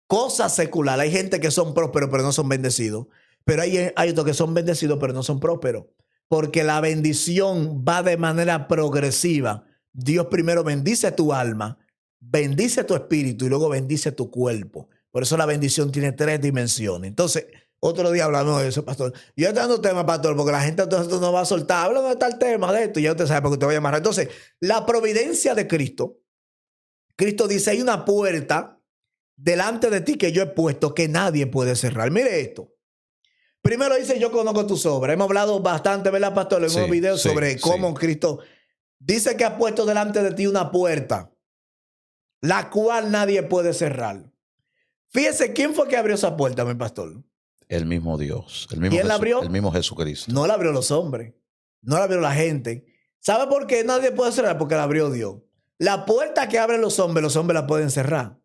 cosa secular. Hay gente que son prósperos, pero no son bendecidos. Pero hay otros que son bendecidos, pero no son prósperos. Porque la bendición va de manera progresiva. Dios primero bendice tu alma, bendice tu espíritu y luego bendice tu cuerpo. Por eso la bendición tiene 3 dimensiones. Entonces, otro día hablamos de eso, pastor. Yo estoy dando tema, pastor, porque la gente entonces no va a soltar. Habla de tal tema, de esto. Y ya usted sabe porque te voy a llamar. Entonces, la providencia de Cristo. Cristo dice, hay una puerta delante de ti que yo he puesto que nadie puede cerrar. Mire esto. Primero dice, yo conozco tus obras. Hemos hablado bastante, ¿verdad, pastor? En unos videos sobre cómo Cristo dice que ha puesto delante de ti una puerta, la cual nadie puede cerrar. Fíjese, ¿quién fue que abrió esa puerta, mi pastor? El mismo Dios. ¿Quién la abrió? El mismo Jesucristo. No la abrió los hombres. No la abrió la gente. ¿Sabe por qué nadie puede cerrar? Porque la abrió Dios. La puerta que abren los hombres la pueden cerrar.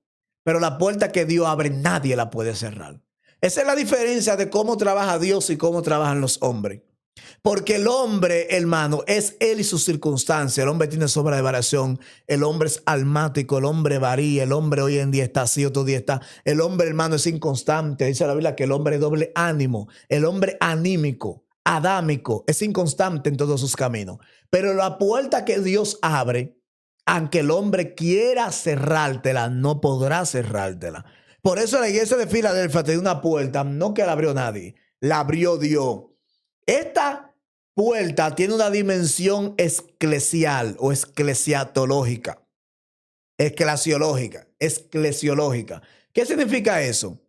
Pero la puerta que Dios abre, nadie la puede cerrar. Esa es la diferencia de cómo trabaja Dios y cómo trabajan los hombres. Porque el hombre, hermano, es él y sus circunstancias. El hombre tiene sombra de variación. El hombre es almático. El hombre varía. El hombre hoy en día está así, otro día está. El hombre, hermano, es inconstante. Dice la Biblia que el hombre es doble ánimo. El hombre anímico, adámico, es inconstante en todos sus caminos. Pero la puerta que Dios abre, aunque el hombre quiera cerrártela, no podrá cerrártela. Por eso la iglesia de Filadelfia tiene una puerta, no que la abrió nadie, la abrió Dios. Esta puerta tiene una dimensión eclesial o eclesiatológica, eclesiológica. ¿Qué significa eso?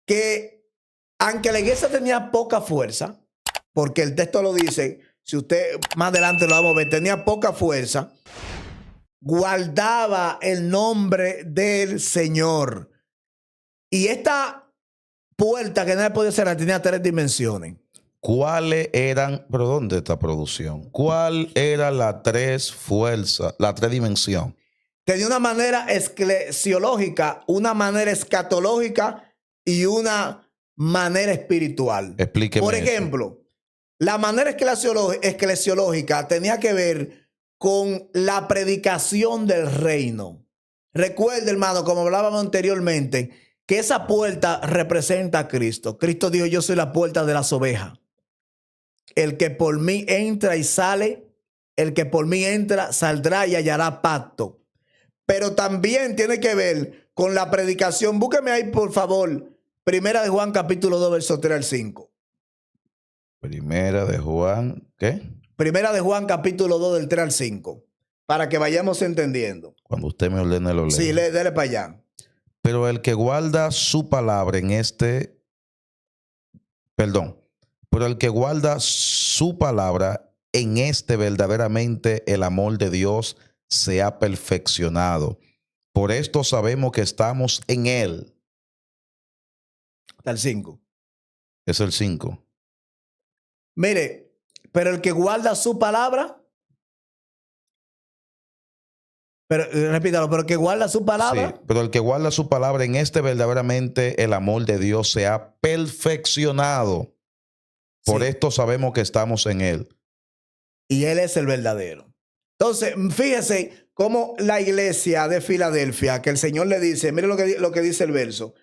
Que aunque la iglesia tenía poca fuerza, porque el texto lo dice, si usted más adelante lo vamos a ver, tenía poca fuerza, guardaba el nombre del Señor. Y esta puerta que nadie podía cerrar tenía 3 dimensiones. ¿Cuáles eran, pero dónde está producción? ¿Cuál era las 3 fuerzas, las 3 dimensiones? Tenía una manera eclesiológica, una manera escatológica y una manera espiritual. Explíqueme Por eso. ejemplo, la manera eclesiológica tenía que ver con la predicación del reino. Recuerde, hermano, como hablábamos anteriormente, que esa puerta representa a Cristo. Cristo dijo, yo soy la puerta de las ovejas. El que por mí entra y sale, el que por mí entra, saldrá y hallará pacto. Pero también tiene que ver con la predicación. Búsqueme ahí, por favor, Primera de Juan, capítulo 2, verso 3 al 5. Primera de Juan, ¿qué? Primera de Juan, capítulo 2, del 3 al 5. Para que vayamos entendiendo. Cuando usted me ordene lo leo. Sí, dele para allá. Pero el que guarda su palabra en este, pero el que guarda su palabra en este verdaderamente el amor de Dios se ha perfeccionado. Por esto sabemos que estamos en él. Hasta el 5. Es el 5. Mire, pero el que guarda su palabra, pero repítalo, pero el que guarda su palabra. Sí, pero el que guarda su palabra en este verdaderamente el amor de Dios se ha perfeccionado. Por Sí. esto sabemos que estamos en él. Y él es el verdadero. Entonces, fíjese cómo la iglesia de Filadelfia, que el Señor le dice, mire lo que dice el verso,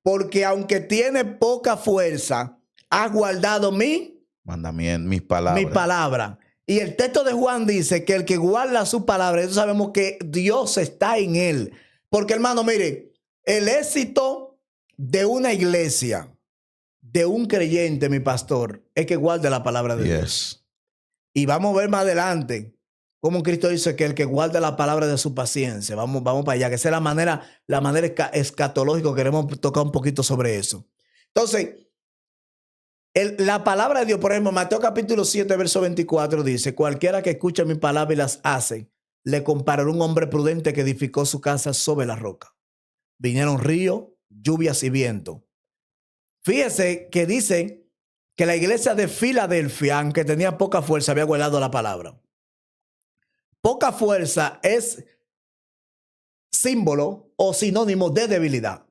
porque aunque tiene poca fuerza, ha guardado mi Mandamiento, mis palabras. mi palabra. Y el texto de Juan dice que el que guarda su palabra, entonces sabemos que Dios está en él. Porque, hermano, mire, el éxito de una iglesia, de un creyente, mi pastor, es que guarde la palabra de Dios. Y vamos a ver más adelante cómo Cristo dice que el que guarda la palabra de su paciencia, vamos para allá, que esa es la manera escatológica, queremos tocar un poquito sobre eso. Entonces, la palabra de Dios, por ejemplo, Mateo capítulo 7, verso 24 dice, cualquiera que escucha mi palabra y las hace, le comparará a un hombre prudente que edificó su casa sobre la roca. Vinieron ríos, lluvias y viento. Fíjese que dice que la iglesia de Filadelfia, aunque tenía poca fuerza, había guardado la palabra. Poca fuerza es símbolo o sinónimo de debilidad.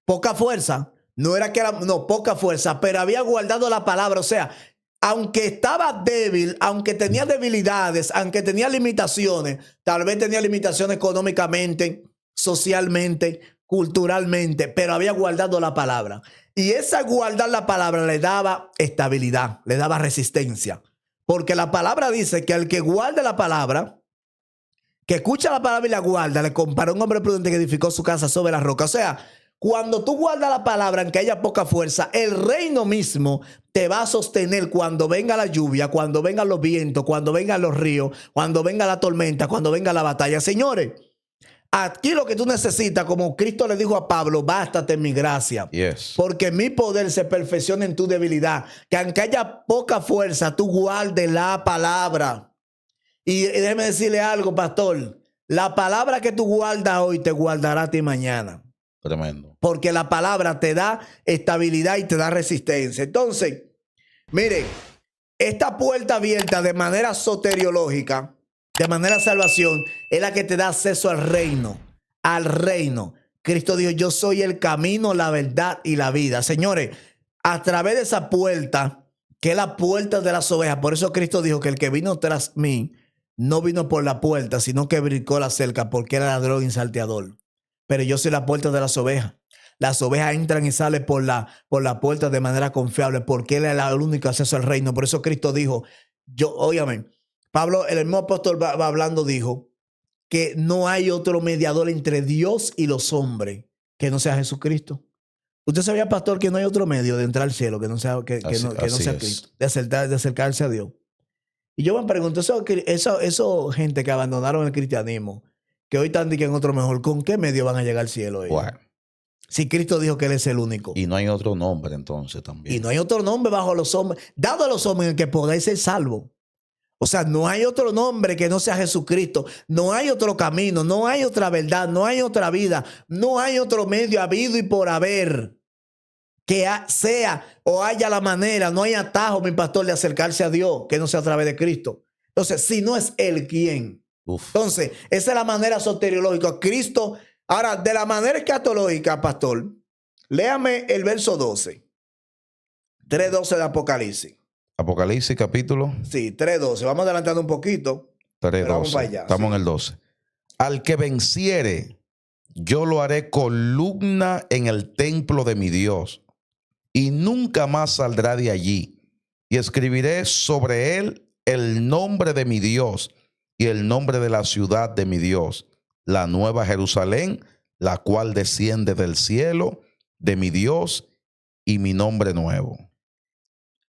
Poca fuerza. No era que era, no, poca fuerza, pero había guardado la palabra. O sea, aunque estaba débil, aunque tenía debilidades, aunque tenía limitaciones, tal vez tenía limitaciones económicamente, socialmente, culturalmente, pero había guardado la palabra. Y esa guardar la palabra le daba estabilidad, le daba resistencia. Porque la palabra dice que al que guarda la palabra, que escucha la palabra y la guarda, le comparó a un hombre prudente que edificó su casa sobre la roca. O sea, cuando tú guardas la palabra, aunque haya poca fuerza, el reino mismo te va a sostener cuando venga la lluvia, cuando vengan los vientos, cuando vengan los ríos, cuando venga la tormenta, cuando venga la batalla. Señores, aquí lo que tú necesitas, como Cristo le dijo a Pablo, bástate en mi gracia. Yes. Porque mi poder se perfecciona en tu debilidad. Que aunque haya poca fuerza, tú guardes la palabra. Y déjeme decirle algo, pastor. La palabra que tú guardas hoy te guardará a ti mañana. Tremendo. Porque la palabra te da estabilidad y te da resistencia. Entonces, mire, esta puerta abierta de manera soteriológica, de manera salvación, es la que te da acceso al reino. Al reino. Cristo dijo, yo soy el camino, la verdad y la vida. Señores, a través de esa puerta, que es la puerta de las ovejas, por eso Cristo dijo que el que vino tras mí, no vino por la puerta, sino que brincó la cerca, porque era ladrón y salteador. Pero yo soy la puerta de las ovejas. Las ovejas entran y salen por la puerta de manera confiable, porque él es el único acceso al reino. Por eso Cristo dijo, óyame, Pablo, el mismo apóstol va hablando, dijo que no hay otro mediador entre Dios y los hombres que no sea Jesucristo. ¿Usted sabía, pastor, que no hay otro medio de entrar al cielo que no sea, que no sea Cristo, de acercarse a Dios? Y yo me pregunto, eso gente que abandonaron el cristianismo, que hoy están en otro mejor, ¿con qué medio van a llegar al cielo ellos? Bueno. Si Cristo dijo que Él es el único. Y no hay otro nombre entonces también. Y no hay otro nombre bajo los hombres, dado a los hombres en el que podáis ser salvos. O sea, no hay otro nombre que no sea Jesucristo. No hay otro camino, no hay otra verdad, no hay otra vida, no hay otro medio habido y por haber que sea o haya la manera, no hay atajo, mi pastor, de acercarse a Dios que no sea a través de Cristo. Entonces, si no es Él, ¿quién? Uf. Entonces, esa es la manera soteriológica. Cristo, ahora, de la manera escatológica, pastor, léame el verso 12. 3:12 de Apocalipsis. Apocalipsis capítulo Sí, 3:12. Vamos adelantando un poquito. Pero vamos 3:12. para allá, Estamos sí. en el 12. Al que venciere, yo lo haré columna en el templo de mi Dios, y nunca más saldrá de allí. Y escribiré sobre él el nombre de mi Dios y el nombre de la ciudad de mi Dios, la nueva Jerusalén, la cual desciende del cielo de mi Dios, y mi nombre nuevo.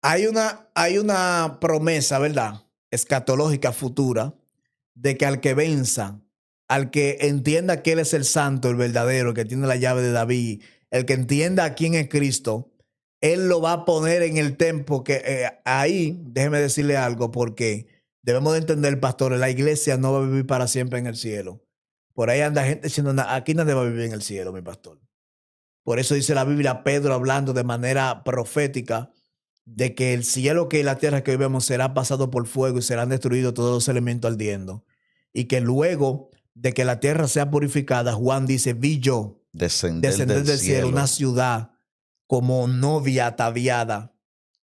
Hay una promesa, ¿verdad? Escatológica futura, de que al que venza, al que entienda que Él es el santo, el verdadero, el que tiene la llave de David, el que entienda quién es Cristo, Él lo va a poner en el templo que ahí, déjeme decirle algo, porque debemos de entender, pastores, la iglesia no va a vivir para siempre en el cielo. Por ahí anda gente diciendo, aquí nadie va a vivir en el cielo, mi pastor. Por eso dice la Biblia, Pedro hablando de manera profética, de que el cielo que la tierra que hoy vemos será pasado por fuego y serán destruidos todos los elementos ardiendo. Y que luego de que la tierra sea purificada, Juan dice, vi yo Descender del cielo una ciudad como novia ataviada,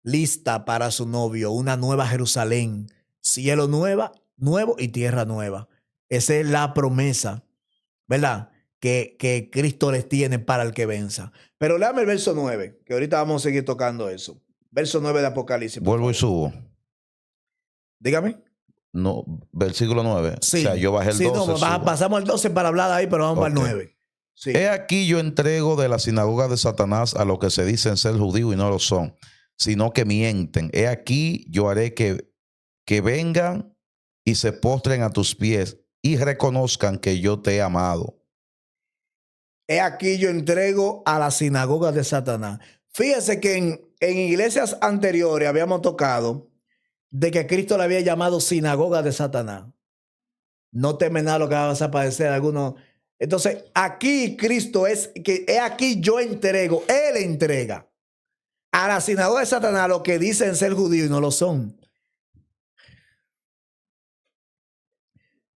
lista para su novio, una nueva Jerusalén, cielo nuevo y tierra nueva. Esa es la promesa, ¿verdad? Que Cristo les tiene para el que venza. Pero léame el verso 9, que ahorita vamos a seguir tocando eso. Verso 9 de Apocalipsis. Vuelvo y subo. Dígame. No, versículo 9. Sí. O sea, yo bajé el 12. No, pasamos al 12 para hablar ahí, pero vamos para el 9. Sí. He aquí yo entrego de la sinagoga de Satanás a los que se dicen ser judíos y no lo son, sino que mienten. He aquí yo haré que vengan y se postren a tus pies y reconozcan que yo te he amado. He aquí yo entrego a la sinagoga de Satanás. Fíjese que en iglesias anteriores habíamos tocado de que Cristo le había llamado sinagoga de Satanás. No temen nada lo que va a padecer algunos. Entonces, aquí Cristo es que he aquí yo entrego, Él entrega a la sinagoga de Satanás lo que dicen ser judíos y no lo son.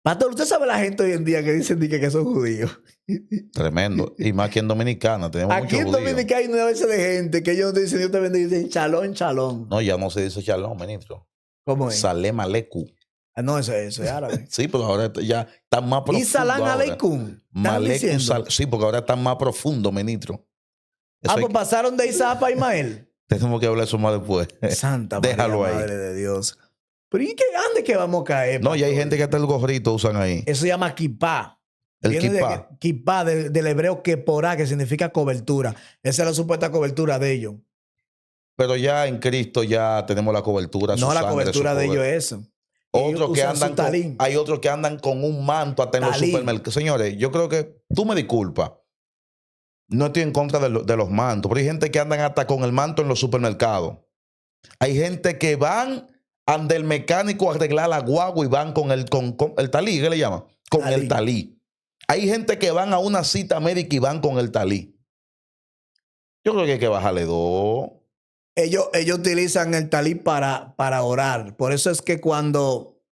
Pastor, usted sabe la gente hoy en día que dicen que son judíos. Tremendo. Y más aquí en Dominicana. Tenemos aquí en Dominicana hay una vez de gente que ellos dicen, Dios te bendiga, dicen shalom, shalom. No, ya no se dice shalom, ministro. ¿Cómo es? Salem aleikum. No, eso es árabe. Sí, pero ahora ya está más profundo. Y salam aleikum. Sí, porque ahora está más profundo, ministro. Pues pasaron de Isaac a Ismael. Tenemos que hablar eso más después. Santa Déjalo María, ahí. Madre de Dios. Pero ¿y qué ande que vamos a caer? No, ya hay gente que hasta el gorrito usan ahí. Eso se llama kipá. El kipá. Kipá del hebreo keporá, que significa cobertura. Esa es la supuesta cobertura de ellos. Pero ya en Cristo ya tenemos la cobertura. No, la cobertura de ellos es eso. Otros que andan hay otros que andan con un manto hasta en los supermercados. Señores, yo creo que tú me disculpas. No estoy en contra de los mantos, pero hay gente que andan hasta con el manto en los supermercados. Hay gente que van ante el mecánico a arreglar la guagua y van con el talí, ¿qué le llaman? Con talí. El talí. Hay gente que van a una cita médica y van con el talí. Yo creo que hay que bajarle 2. Ellos utilizan el talí para orar. Por eso es que cuando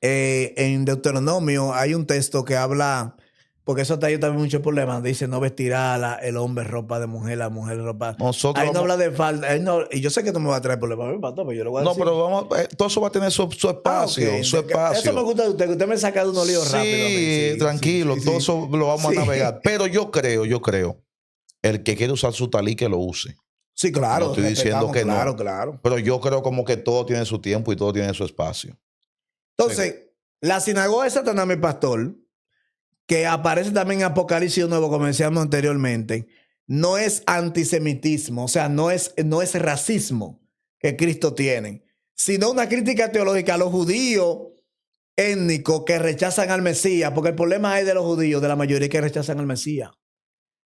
en Deuteronomio hay un texto que habla, porque eso trae también muchos problemas, dice no vestirá el hombre ropa de mujer, la mujer ropa. Ahí no habla de falda. Y yo sé que tú me vas a traer problemas, pero yo lo voy a decir. No, pero todo eso va a tener su espacio. Okay. Su espacio. Eso me gusta de usted, que usted me saca de unos líos rápido. Sí, tranquilo, todo eso lo vamos a navegar. Pero yo creo, el que quiere usar su talí, que lo use. Sí, claro. No estoy diciendo que no. Claro. Pero yo creo como que todo tiene su tiempo y todo tiene su espacio. Entonces, la sinagoga de Satanás, mi pastor, que aparece también en Apocalipsis nuevo, como decíamos anteriormente, no es antisemitismo, o sea, no es racismo que Cristo tiene, sino una crítica teológica a los judíos étnicos que rechazan al Mesías, porque el problema es de los judíos, de la mayoría que rechazan al Mesías.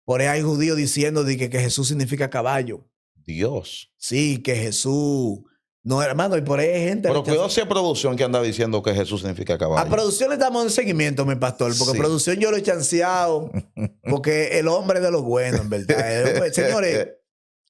Por ahí hay judíos diciendo de que Jesús significa caballo. Dios. Sí, que Jesús... No, hermano, y por ahí hay gente... Pero cuidado si hay producción que anda diciendo que Jesús significa caballo. A producción le estamos en seguimiento, mi pastor, porque Sí. producción yo lo he chanceado, porque el hombre de lo bueno, en verdad. Señores,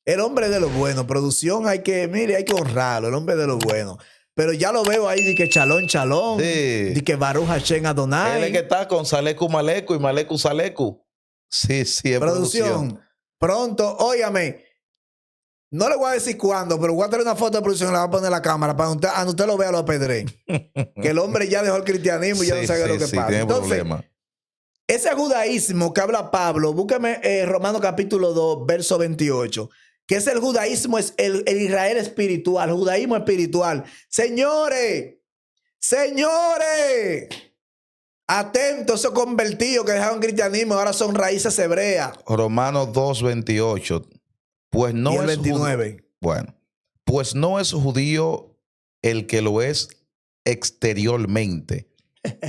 el hombre de lo bueno. Producción hay que, mire, hay que honrarlo, el hombre de lo bueno. Pero ya lo veo ahí de que chalón, chalón, Sí. de que Baruch Hashem Adonai. Él es que está con Saleku Maleku y Maleku Saleku. Sí, sí, es producción. Pronto, óigame. No le voy a decir cuándo, pero voy a traer una foto de producción y la voy a poner en la cámara para que usted lo vea, lo apedree. Que el hombre ya dejó el cristianismo y ya no sabe lo que pasa. Tiene Entonces, problema. ese judaísmo que habla Pablo, búscame Romanos capítulo 2, verso 28, que es el judaísmo, es el Israel espiritual, el judaísmo espiritual. Señores, atentos, esos convertidos que dejaron cristianismo ahora son raíces hebreas. Romanos 2:28. Pues no Y el es 29. Bueno, pues no es judío el que lo es exteriormente,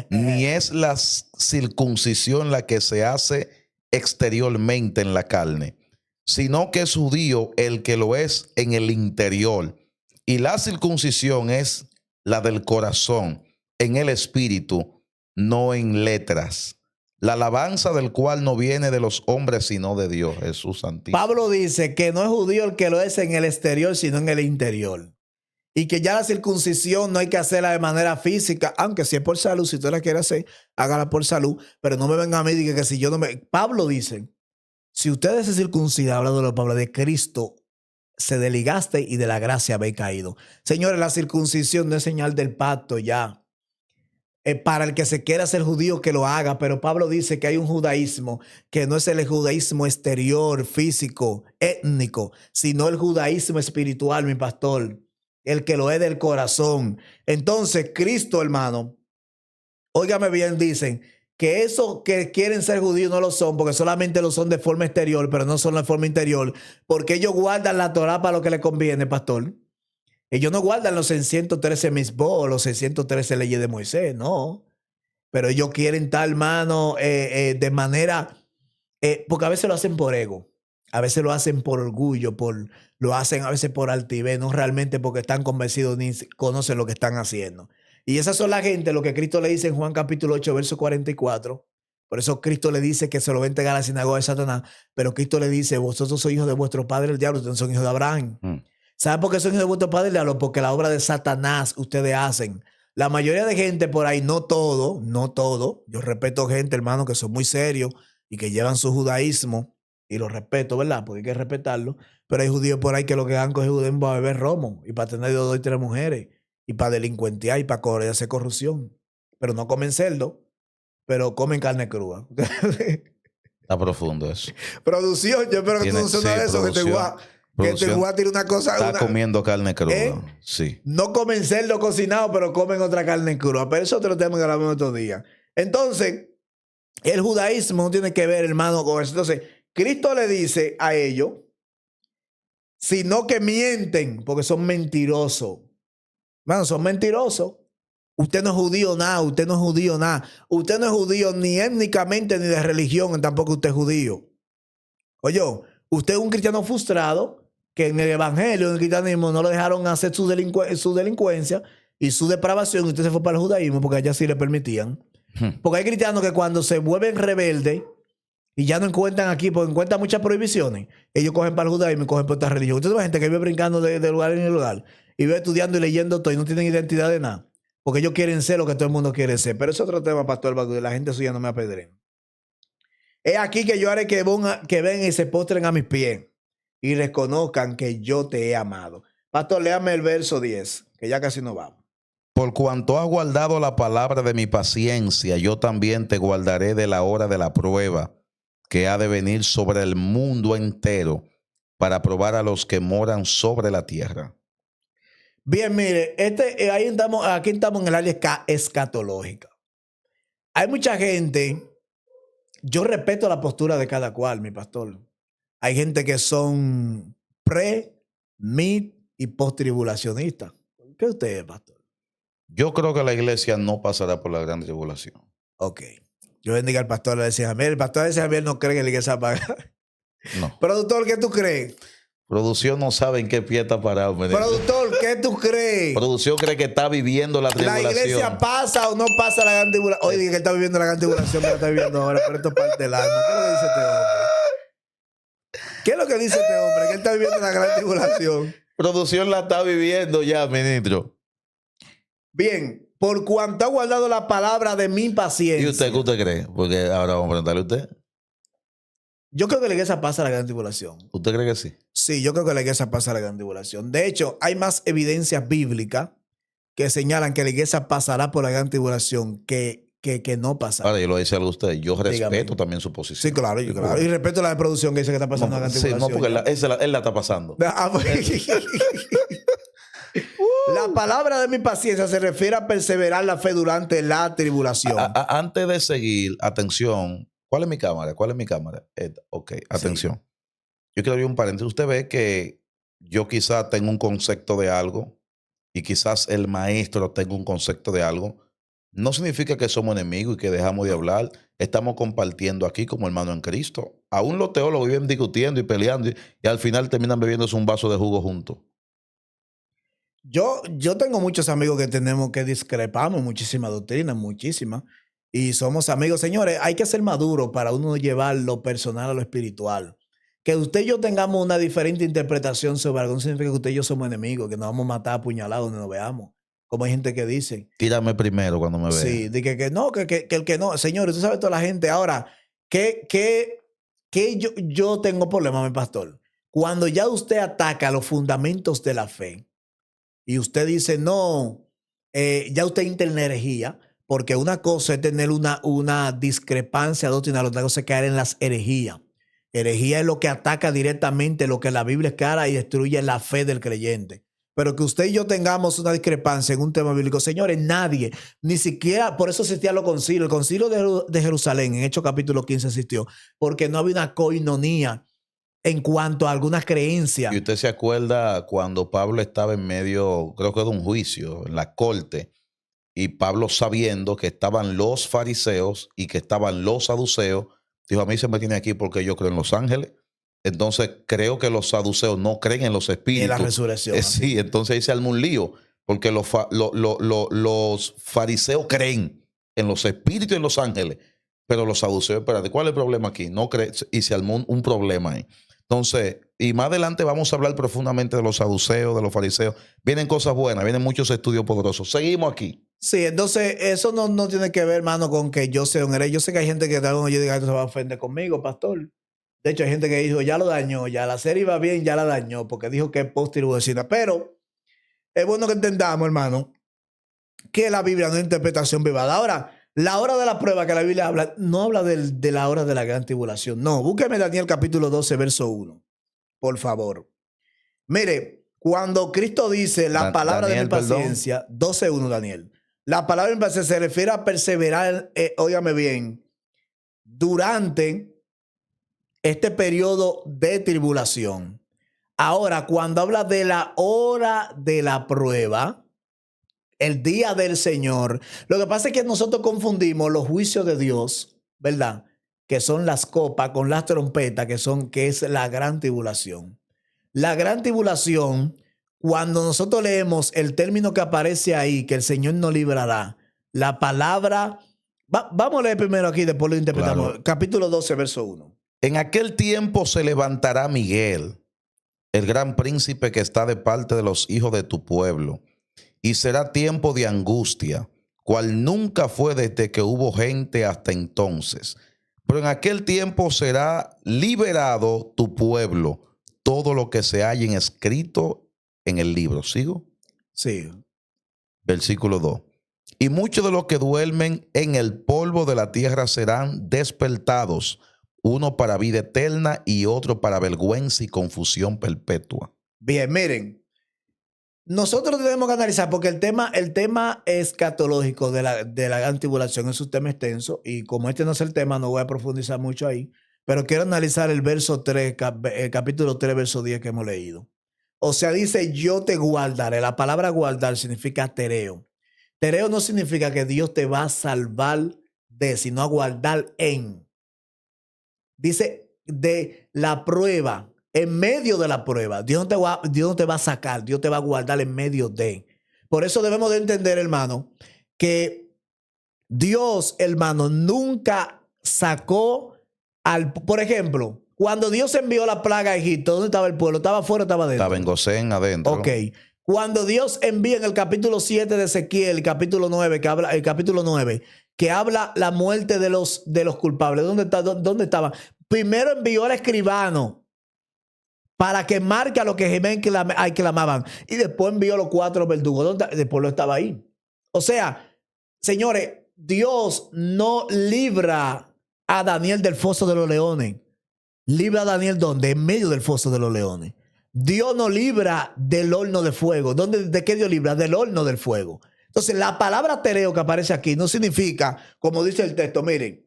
ni es la circuncisión la que se hace exteriormente en la carne, sino que es judío el que lo es en el interior. Y la circuncisión es la del corazón, en el espíritu, no en letras. La alabanza del cual no viene de los hombres, sino de Dios, Jesús Santísimo. Pablo dice que no es judío el que lo es en el exterior, sino en el interior. Y que ya la circuncisión no hay que hacerla de manera física, aunque si es por salud, si usted la quiere hacer, hágala por salud. Pero no me venga a mí y diga que si yo no me... Pablo dice, si ustedes se circuncidan, hablando de Pablo, de Cristo, se desligaste y de la gracia habéis caído. Señores, la circuncisión no es señal del pacto ya. Para el que se quiera ser judío que lo haga, pero Pablo dice que hay un judaísmo que no es el judaísmo exterior, físico, étnico, sino el judaísmo espiritual, mi pastor, el que lo es del corazón. Entonces, Cristo, hermano, óigame bien, dicen que esos que quieren ser judíos no lo son, porque solamente lo son de forma exterior, pero no son de forma interior, porque ellos guardan la Torá para lo que les conviene, pastor. Ellos no guardan los 613 misbos o los 613 leyes de Moisés, no. Pero ellos quieren estar, hermano, de manera... porque a veces lo hacen por ego. A veces lo hacen por orgullo, lo hacen a veces por altivez, no realmente porque están convencidos ni conocen lo que están haciendo. Y esas son la gente, lo que Cristo le dice en Juan capítulo 8, verso 44. Por eso Cristo le dice que se lo va a entregar a la sinagoga de Satanás. Pero Cristo le dice, vosotros sois hijos de vuestro padre el diablo, ustedes son hijos de Abraham. ¿Saben por qué son hijos de vuestro padre el diablo? Porque la obra de Satanás ustedes hacen. La mayoría de gente por ahí, no todo. Yo respeto gente, hermano, que son muy serios y que llevan su judaísmo. Y lo respeto, ¿verdad? Porque hay que respetarlo. Pero hay judíos por ahí que lo que han cogido es para beber romo y para tener 2 y 3 mujeres y para delincuentear y para hacer corrupción. Pero no comen cerdo, pero comen carne cruda. Está profundo eso. Producción, yo espero que tú no seas nada de eso, que te voy a tirar una cosa. Está comiendo carne cruda. Sí. No comen cerdo cocinado, pero comen otra carne cruda. Pero eso te lo tenemos que hablar otro día. Entonces, el judaísmo no tiene que ver, hermano, con eso. Entonces, Cristo le dice a ellos, sino que mienten, porque son mentirosos. Hermano, son mentirosos. Usted no es judío nada, usted no es judío nada. Usted no es judío ni étnicamente ni de religión, tampoco usted es judío. Oye, usted es un cristiano frustrado que en el evangelio, en el cristianismo, no lo dejaron hacer su delincuencia y su depravación, y usted se fue para el judaísmo porque allá sí le permitían. Porque hay cristianos que cuando se vuelven rebeldes y ya no encuentran aquí, porque encuentran muchas prohibiciones, ellos cogen para el judaísmo y cogen por esta religión. Usted ve gente que vive brincando de lugar en lugar y vive estudiando y leyendo todo y no tienen identidad de nada, porque ellos quieren ser lo que todo el mundo quiere ser. Pero es otro tema, pastor, porque la gente suya no me apedreen. Es aquí que yo haré que vengan y se postren a mis pies y reconozcan que yo te he amado. Pastor, léame el verso 10, que ya casi no vamos. Por cuanto has guardado la palabra de mi paciencia, yo también te guardaré de la hora de la prueba que ha de venir sobre el mundo entero para probar a los que moran sobre la tierra. Bien, mire, aquí estamos en el área escatológica. Hay mucha gente, yo respeto la postura de cada cual, mi pastor. Hay gente que son pre, mid y post-tribulacionistas. ¿Qué usted es, pastor? Yo creo que la iglesia no pasará por la gran tribulación. Ok. Yo bendiga al pastor de Javier. El pastor de Javier no cree que la iglesia va a pagar. No. Productor, ¿qué tú crees? Producción no sabe en qué pie está parado. Productor, ¿qué tú crees? Producción cree que está viviendo la tribulación. ¿La iglesia pasa o no pasa la gran tribulación? Oye, dije que él está viviendo la gran tribulación, pero está viviendo ahora, pero esto es parte del alma. ¿Qué es lo que dice este hombre? ¿Qué es lo que dice este hombre? Que él está viviendo la gran tribulación. Producción la está viviendo ya, ministro. Bien, por cuanto ha guardado la palabra de mi paciencia. ¿Y usted qué usted cree? Porque ahora vamos a preguntarle a usted. Yo creo que la iglesia pasa la gran tribulación. ¿Usted cree que sí? Sí, yo creo que la iglesia pasa la gran tribulación. De hecho, hay más evidencias bíblicas que señalan que la iglesia pasará por la gran tribulación que no pasará. Ahora, yo lo dice algo a usted. Yo respeto Dígame. también su posición. Sí, claro, claro. Y respeto la de producción que dice que está pasando la gran Sí, tribulación. no, porque él la está pasando. La palabra de mi paciencia se refiere a perseverar la fe durante la tribulación. Antes de seguir, atención. ¿Cuál es mi cámara? ¿Cuál es mi cámara? Ok, atención. Sí. Yo quiero abrir un paréntesis. Usted ve que yo quizás tengo un concepto de algo y quizás el maestro tenga un concepto de algo. No significa que somos enemigos y que dejamos de hablar. Estamos compartiendo aquí como hermanos en Cristo. Aún los teólogos viven discutiendo y peleando y al final terminan bebiéndose un vaso de jugo juntos. Yo tengo muchos amigos que discrepamos muchísimas doctrinas, muchísimas. Y somos amigos. Señores, hay que ser maduro para uno llevar lo personal a lo espiritual. Que usted y yo tengamos una diferente interpretación sobre algo no significa que usted y yo somos enemigos, que nos vamos a matar apuñalados donde nos veamos. Como hay gente que dice. Tírame primero cuando me vea. Sí, de que no, que el que no. Señores, tú sabes toda la gente. Ahora, que yo tengo problema, mi pastor. Cuando ya usted ataca los fundamentos de la fe y usted dice, no, ya usted entra en la herejía. Porque una cosa es tener una discrepancia doctrinal, otra cosa es caer en las herejías. Herejía es lo que ataca directamente lo que la Biblia es clara y destruye la fe del creyente. Pero que usted y yo tengamos una discrepancia en un tema bíblico, señores, nadie, ni siquiera, por eso existía los concilios. El concilio de Jerusalén, en Hechos capítulo 15 existió, porque no había una coinonía en cuanto a alguna creencia. Y usted se acuerda cuando Pablo estaba en medio, creo que de un juicio, en la corte, y Pablo, sabiendo que estaban los fariseos y que estaban los saduceos, dijo, a mí se me tiene aquí porque yo creo en los ángeles. Entonces creo que los saduceos no creen en los espíritus. En la resurrección. Sí, entonces ahí se arma un lío, porque los fariseos creen en los espíritus y en los ángeles, pero los saduceos, espérate, ¿cuál es el problema aquí? No creen, y se armó un problema ahí. Entonces, y más adelante vamos a hablar profundamente de los saduceos, de los fariseos. Vienen cosas buenas, vienen muchos estudios poderosos. Seguimos aquí. Sí, entonces eso no tiene que ver, hermano, con que yo sea un hereje. Yo sé que hay gente que tal vez yo diga esto se va a ofender conmigo, pastor. De hecho, hay gente que dijo, ya lo dañó, ya la serie iba bien, ya la dañó, porque dijo que es post-tribulación. Pero es bueno que entendamos, hermano, que la Biblia no es interpretación privada. Ahora, la hora de la prueba que la Biblia habla, no habla de la hora de la gran tribulación. No, búsqueme Daniel capítulo 12, verso 1, por favor. Mire, cuando Cristo dice la palabra Daniel, de mi paciencia, 12:1, Daniel. La palabra de mi paciencia se refiere a perseverar, óigame bien, durante este periodo de tribulación. Ahora, cuando habla de la hora de la prueba, el día del Señor, lo que pasa es que nosotros confundimos los juicios de Dios, ¿verdad? Que son las copas con las trompetas, que es la gran tribulación. La gran tribulación, cuando nosotros leemos el término que aparece ahí, que el Señor nos librará, la palabra, vamos a leer primero aquí, después lo interpretamos. Claro. Capítulo 12, verso 1. En aquel tiempo se levantará Miguel, el gran príncipe que está de parte de los hijos de tu pueblo, y será tiempo de angustia, cual nunca fue desde que hubo gente hasta entonces. Pero en aquel tiempo será liberado tu pueblo, todo lo que se halla escrito en el libro. ¿Sigo? Sí. Versículo 2. Y muchos de los que duermen en el polvo de la tierra serán despertados, uno para vida eterna y otro para vergüenza y confusión perpetua. Bien, miren. Nosotros tenemos que analizar, porque el tema escatológico de la gran tribulación es un tema extenso, y como este no es el tema, no voy a profundizar mucho ahí, pero quiero analizar el verso 3, capítulo 3, verso 10 que hemos leído. O sea, dice, yo te guardaré. La palabra guardar significa tereo. Tereo no significa que Dios te va a salvar de, sino a guardar en. Dice, de la prueba, en medio de la prueba, Dios no te va a sacar, Dios te va a guardar en medio de. Por eso debemos de entender, hermano, que Dios, hermano, nunca sacó por ejemplo, cuando Dios envió la plaga a Egipto, ¿dónde estaba el pueblo? ¿Estaba afuera o estaba adentro? Estaba en Gosén, adentro. Ok. Cuando Dios envía en el capítulo 7 de Ezequiel, el capítulo 9, que habla la muerte de los culpables. ¿Dónde estaba? Primero envió al escribano para que marque a los que gemían y clamaban. Y después envió a los 4 verdugos. El pueblo estaba ahí. O sea, señores, Dios no libra a Daniel del foso de los leones. Libra a Daniel, ¿dónde? En medio del foso de los leones. Dios no libra del horno de fuego. ¿De qué Dios libra? Del horno del fuego. Entonces, la palabra tereo que aparece aquí no significa, como dice el texto, miren,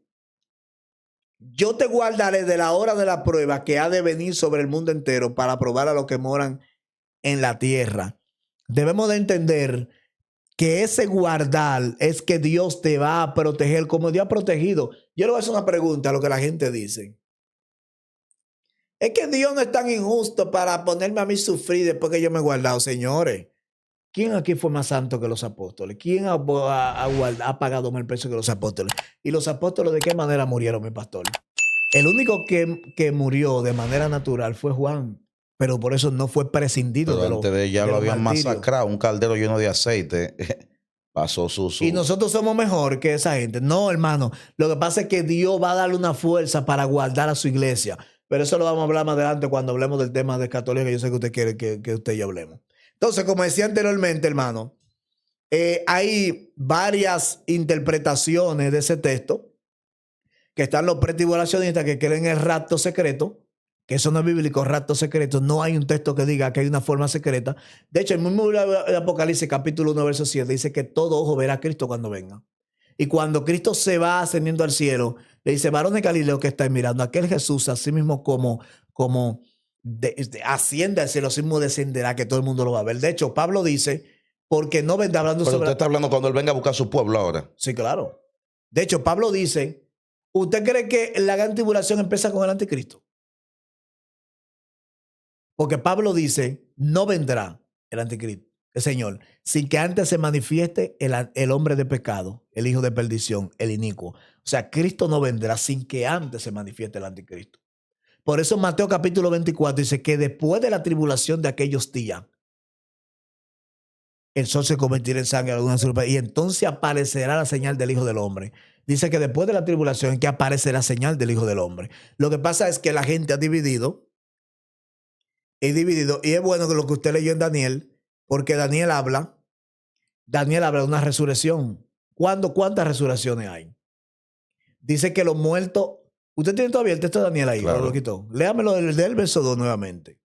yo te guardaré de la hora de la prueba que ha de venir sobre el mundo entero para probar a los que moran en la tierra. Debemos de entender que ese guardar es que Dios te va a proteger como Dios ha protegido. Yo le voy a hacer una pregunta a lo que la gente dice. Es que Dios no es tan injusto para ponerme a mí sufrir después que yo me he guardado. Señores, ¿quién aquí fue más santo que los apóstoles? ¿Quién ha pagado más el precio que los apóstoles? ¿Y los apóstoles de qué manera murieron, mi pastor? El único que murió de manera natural fue Juan. Pero por eso no fue prescindido. Pero antes de ella lo habían masacrado, un caldero lleno de aceite. Pasó su... Y nosotros somos mejor que esa gente. No, hermano. Lo que pasa es que Dios va a darle una fuerza para guardar a su iglesia. Pero eso lo vamos a hablar más adelante cuando hablemos del tema de escatología, que yo sé que usted quiere que usted y yo hablemos. Entonces, como decía anteriormente, hermano, hay varias interpretaciones de ese texto, que están los pretribulacionistas que creen en el rapto secreto, que eso no es bíblico, rapto secreto. No hay un texto que diga que hay una forma secreta. De hecho, el mismo Apocalipsis, capítulo 1, verso 7, dice que todo ojo verá a Cristo cuando venga. Y cuando Cristo se va ascendiendo al cielo, le dice, varones de Galileo que estáis mirando, aquel Jesús, así mismo como asciende al cielo, así mismo descenderá, que todo el mundo lo va a ver. De hecho, Pablo dice, porque no vendrá hablando Pero sobre... usted está hablando cuando él venga a buscar a su pueblo ahora. Sí, claro. De hecho, Pablo dice, ¿usted cree que la gran tribulación empieza con el anticristo? Porque Pablo dice, no vendrá el anticristo, el Señor, sin que antes se manifieste el hombre de pecado, el hijo de perdición, el inicuo. O sea, Cristo no vendrá sin que antes se manifieste el anticristo. Por eso Mateo capítulo 24 dice que después de la tribulación de aquellos días, el sol se convertirá en sangre y entonces aparecerá la señal del Hijo del Hombre. Dice que después de la tribulación que aparecerá la señal del Hijo del Hombre. Lo que pasa es que la gente ha dividido. Y es bueno que lo que usted leyó en Daniel, porque Daniel habla de una resurrección. ¿Cuántas resurrecciones hay? Dice que los muertos... ¿Usted tiene todavía el texto de Daniel ahí? Claro. ¿Lo quitó? Léamelo del verso 2 nuevamente.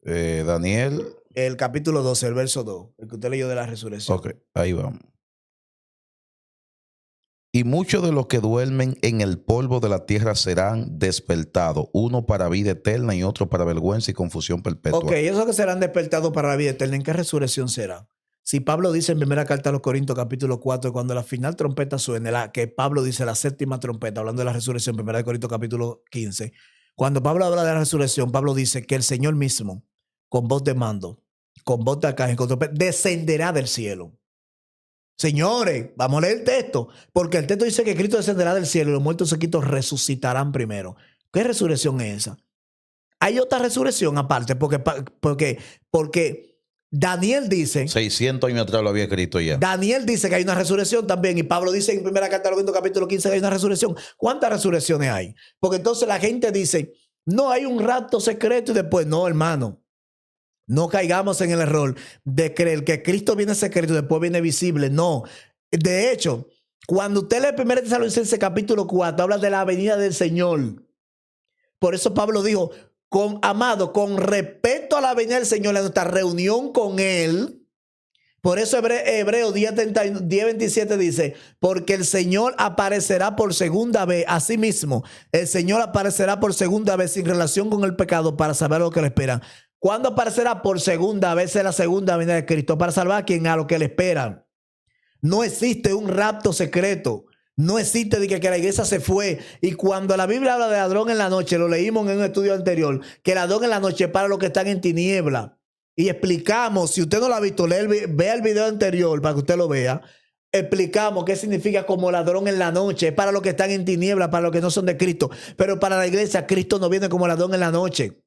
Daniel. El capítulo 12, el verso 2. El que usted leyó de la resurrección. Ok, ahí vamos. Y muchos de los que duermen en el polvo de la tierra serán despertados, uno para vida eterna y otro para vergüenza y confusión perpetua. Ok, esos que serán despertados para la vida eterna, ¿en qué resurrección será? Si Pablo dice en primera carta a los Corintios, capítulo 4, cuando la final trompeta suene, que Pablo dice la séptima trompeta, hablando de la resurrección, primera de Corintios, capítulo 15. Cuando Pablo habla de la resurrección, Pablo dice que el Señor mismo, con voz de mando, con voz de arcángel, con trompeta, descenderá del cielo. Señores, vamos a leer el texto, porque el texto dice que Cristo descenderá del cielo y los muertos sequitos resucitarán primero. ¿Qué resurrección es esa? Hay otra resurrección aparte, porque Daniel dice... 600 años atrás lo había escrito ya. Daniel dice que hay una resurrección también, y Pablo dice en primera carta a los Corintios, capítulo 15, que hay una resurrección. ¿Cuántas resurrecciones hay? Porque entonces la gente dice, no, hay un rapto secreto y después, no, hermano. No caigamos en el error de creer que Cristo viene secreto y después viene visible. No. De hecho, cuando usted lee 1 Tesalonicenses capítulo 4, habla de la venida del Señor. Por eso Pablo dijo, amado, con respecto a la venida del Señor, a nuestra reunión con Él. Por eso Hebreo 10:27 dice, porque el Señor aparecerá por segunda vez. Asimismo, el Señor aparecerá por segunda vez sin relación con el pecado para saber lo que le espera. ¿Cuándo aparecerá por segunda vez? Es la segunda venida de Cristo para salvar a quien a lo que le esperan. No existe un rapto secreto. No existe de que la iglesia se fue. Y cuando la Biblia habla de ladrón en la noche, lo leímos en un estudio anterior, que ladrón en la noche es para los que están en tiniebla. Y explicamos, si usted no lo ha visto, vea el video anterior para que usted lo vea. Explicamos qué significa como ladrón en la noche. Es para los que están en tiniebla, para los que no son de Cristo. Pero para la iglesia, Cristo no viene como ladrón en la noche.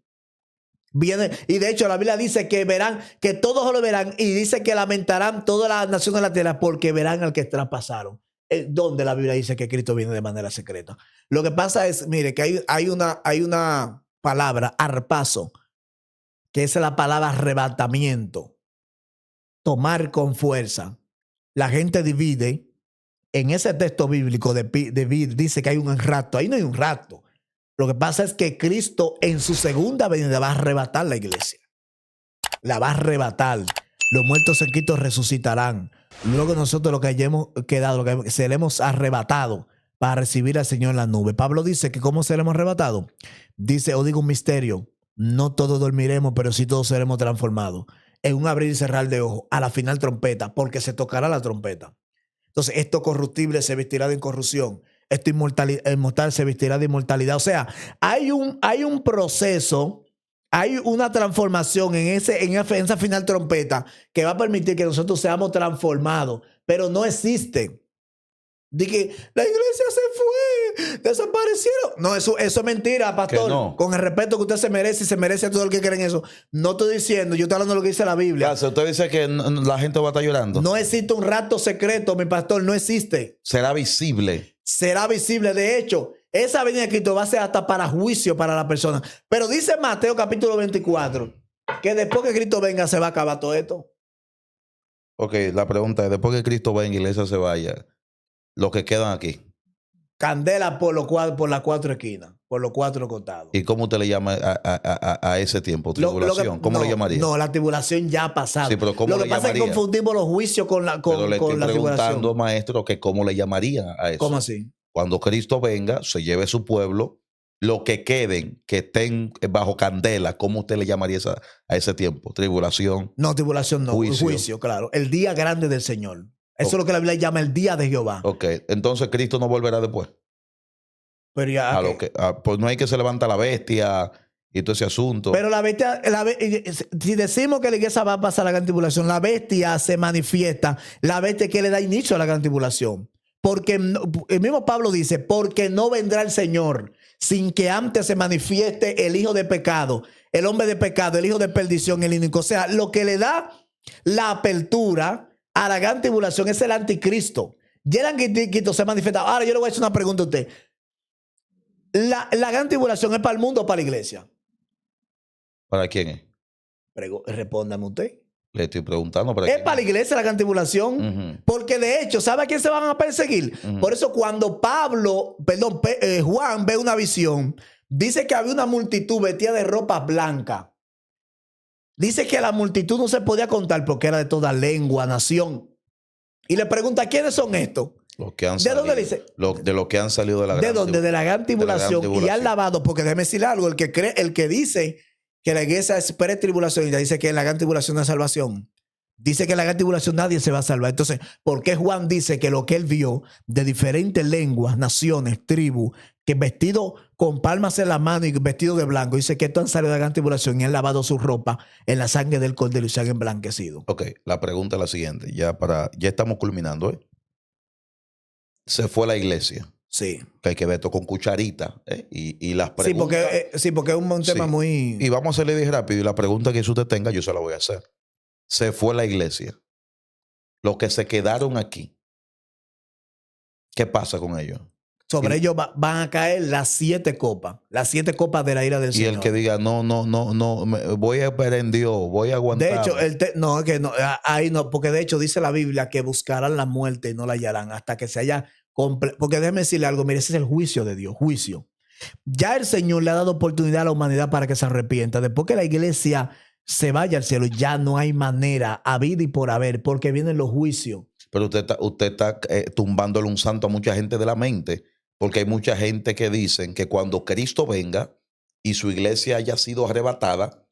Viene, y de hecho la Biblia dice que verán, que todos lo verán, y dice que lamentarán todas las naciones de la tierra porque verán al que traspasaron. Donde la Biblia dice que Cristo viene de manera secreta. Lo que pasa es, mire, que hay una palabra, arpazo, que es la palabra arrebatamiento, tomar con fuerza. La gente divide, en ese texto bíblico dice que hay un rapto. Ahí no hay un rapto. Lo que pasa es que Cristo en su segunda venida va a arrebatar la iglesia. La va a arrebatar. Los muertos en Cristo resucitarán. Luego nosotros lo que hayamos quedado, lo que seremos arrebatados para recibir al Señor en la nube. Pablo dice que ¿cómo seremos arrebatados? Dice, os digo un misterio. No todos dormiremos, pero sí todos seremos transformados. En un abrir y cerrar de ojos, a la final trompeta, porque se tocará la trompeta. Entonces, esto corruptible se vestirá de incorrupción. Esto inmortal se vestirá de inmortalidad. O sea, hay un proceso, hay una transformación en esa final trompeta que va a permitir que nosotros seamos transformados, pero no existe. De que la iglesia se fue, desaparecieron. No, eso es mentira, pastor. No. Con el respeto que usted se merece y se merece a todo el que cree en eso. No estoy diciendo, yo estoy hablando de lo que dice la Biblia. Gracias. Usted dice que la gente va a estar llorando. No existe un rapto secreto, mi pastor, no existe. Será visible. Será visible. De hecho, esa venida de Cristo va a ser hasta para juicio para la persona. Pero dice Mateo capítulo 24 que después que Cristo venga se va a acabar todo esto. Ok, la pregunta es, después que Cristo venga y la iglesia se vaya, los que quedan aquí. Candela por las cuatro esquinas, por los cuatro costados. ¿Y cómo usted le llama a ese tiempo? ¿Tribulación? ¿Cómo le llamaría? No, la tribulación ya ha pasado. Sí, pero ¿cómo lo que le pasa es que llamaría? confundimos los juicios con la Pero le estoy preguntando, tribulación. maestro, que cómo le llamarían a eso. ¿Cómo así? Cuando Cristo venga, se lleve su pueblo, los que queden, que estén bajo candela, ¿cómo usted le llamaría a ese tiempo? ¿Tribulación? No, tribulación no. Juicio. Juicio, claro. El día grande del Señor. Eso es lo que la Biblia llama el día de Jehová. Ok, entonces Cristo no volverá después. Pero ya, Pues no hay que se levanta la bestia y todo ese asunto. Pero la bestia, si decimos que la iglesia va a pasar la gran tribulación, la bestia se manifiesta, la bestia que le da inicio a la gran tribulación. Porque el mismo Pablo dice, porque no vendrá el Señor sin que antes se manifieste el hijo de pecado, el hombre de pecado, el hijo de perdición, el inico. O sea, lo que le da la apertura a la gran tribulación es el anticristo. Ya el anticristo se manifiesta. Ahora yo le voy a hacer una pregunta a usted. ¿La gran tribulación es para el mundo o para la iglesia? ¿Para quién es? Respóndame usted. Le estoy preguntando. ¿Es para la iglesia la gran tribulación? Porque de hecho, ¿sabe a quién se van a perseguir? Por eso cuando Juan ve una visión, dice que había una multitud vestida de ropa blanca. Dice que la multitud no se podía contar porque era de toda lengua, nación. Y le pregunta, ¿quiénes son estos? ¿De dónde le dice? De los que han salido de la gran tribulación. De la gran tribulación. Y han lavado, porque déjeme decirle algo, el que dice que la iglesia es pre-tribulación y dice que en la gran tribulación no hay salvación. Dice que en la gran tribulación nadie se va a salvar. Entonces, ¿por qué Juan dice que lo que él vio de diferentes lenguas, naciones, tribus, que vestido con palmas en la mano y vestido de blanco, dice que estos han salido de la gran tribulación y han lavado su ropa en la sangre del cordero y se han emblanquecido? Ok, la pregunta es la siguiente. Ya estamos culminando, ¿eh? Se fue la iglesia. Sí. Que hay que ver esto con cucharita. Y las preguntas. Sí, porque es un tema muy. Y vamos a hacerle rápido. Y la pregunta que usted tenga, yo se la voy a hacer. Se fue la iglesia. Los que se quedaron aquí, ¿qué pasa con ellos? Sobre ellos van a caer las 7 copas de la ira del Señor. Y el que diga, no, voy a esperar en Dios, voy a aguantar. De hecho, ahí no, porque de hecho dice la Biblia que buscarán la muerte y no la hallarán hasta que se haya. Porque déjeme decirle algo, mire, ese es el juicio de Dios, juicio. Ya el Señor le ha dado oportunidad a la humanidad para que se arrepienta. Después que la iglesia se vaya al cielo, ya no hay manera, habido y por haber, porque vienen los juicios. Pero usted está tumbándole un santo a mucha gente de la mente, porque hay mucha gente que dicen que cuando Cristo venga y su iglesia haya sido arrebatada,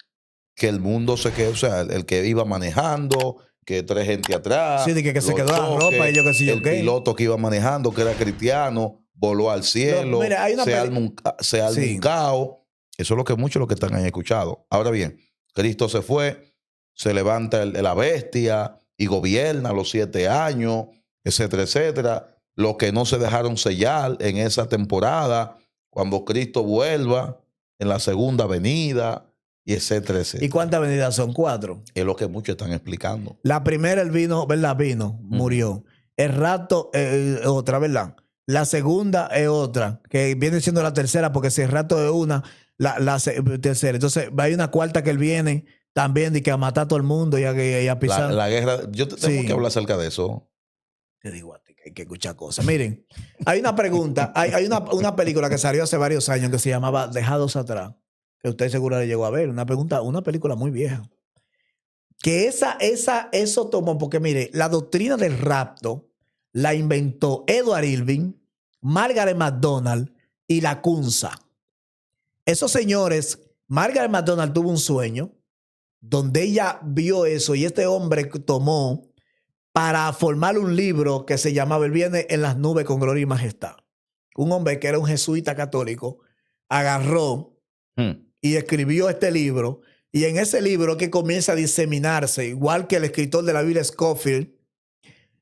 que el mundo se quede, o sea, el que iba manejando, que 3 gente atrás. Sí, de que se los quedó la ropa y yo qué sé yo el qué. piloto que iba manejando, que era cristiano, voló al cielo. No, mira, hay una se arma Sí. un caos. Eso es lo que muchos los que están ahí escuchado. Ahora bien, Cristo se fue, se levanta la bestia y gobierna los 7 años, etcétera, etcétera. Los que no se dejaron sellar en esa temporada, cuando Cristo vuelva en la segunda venida, y etcétera, etcétera. ¿Y cuántas venidas son? 4. Es lo que muchos están explicando. La primera, él vino, ¿verdad? Vino, murió. El rato, otra, ¿verdad? La segunda es otra, que viene siendo la tercera, porque si el rato es una, tercera. Entonces, hay una cuarta que él viene también de que a matar a todo el mundo y a pisar. La guerra, yo tengo que hablar acerca de eso. Te digo a ti que hay que escuchar cosas. Miren, hay una pregunta, hay una película que salió hace varios años que se llamaba Dejados Atrás, que usted seguro le llegó a ver, una película muy vieja. Que eso tomó, porque mire, la doctrina del rapto la inventó Edward Irving, Margaret MacDonald y la Kunza. Esos señores, Margaret MacDonald tuvo un sueño donde ella vio eso y este hombre tomó para formar un libro que se llamaba Él viene en las nubes con gloria y majestad. Un hombre que era un jesuita católico agarró y escribió este libro. Y en ese libro que comienza a diseminarse, igual que el escritor de la Biblia Scofield,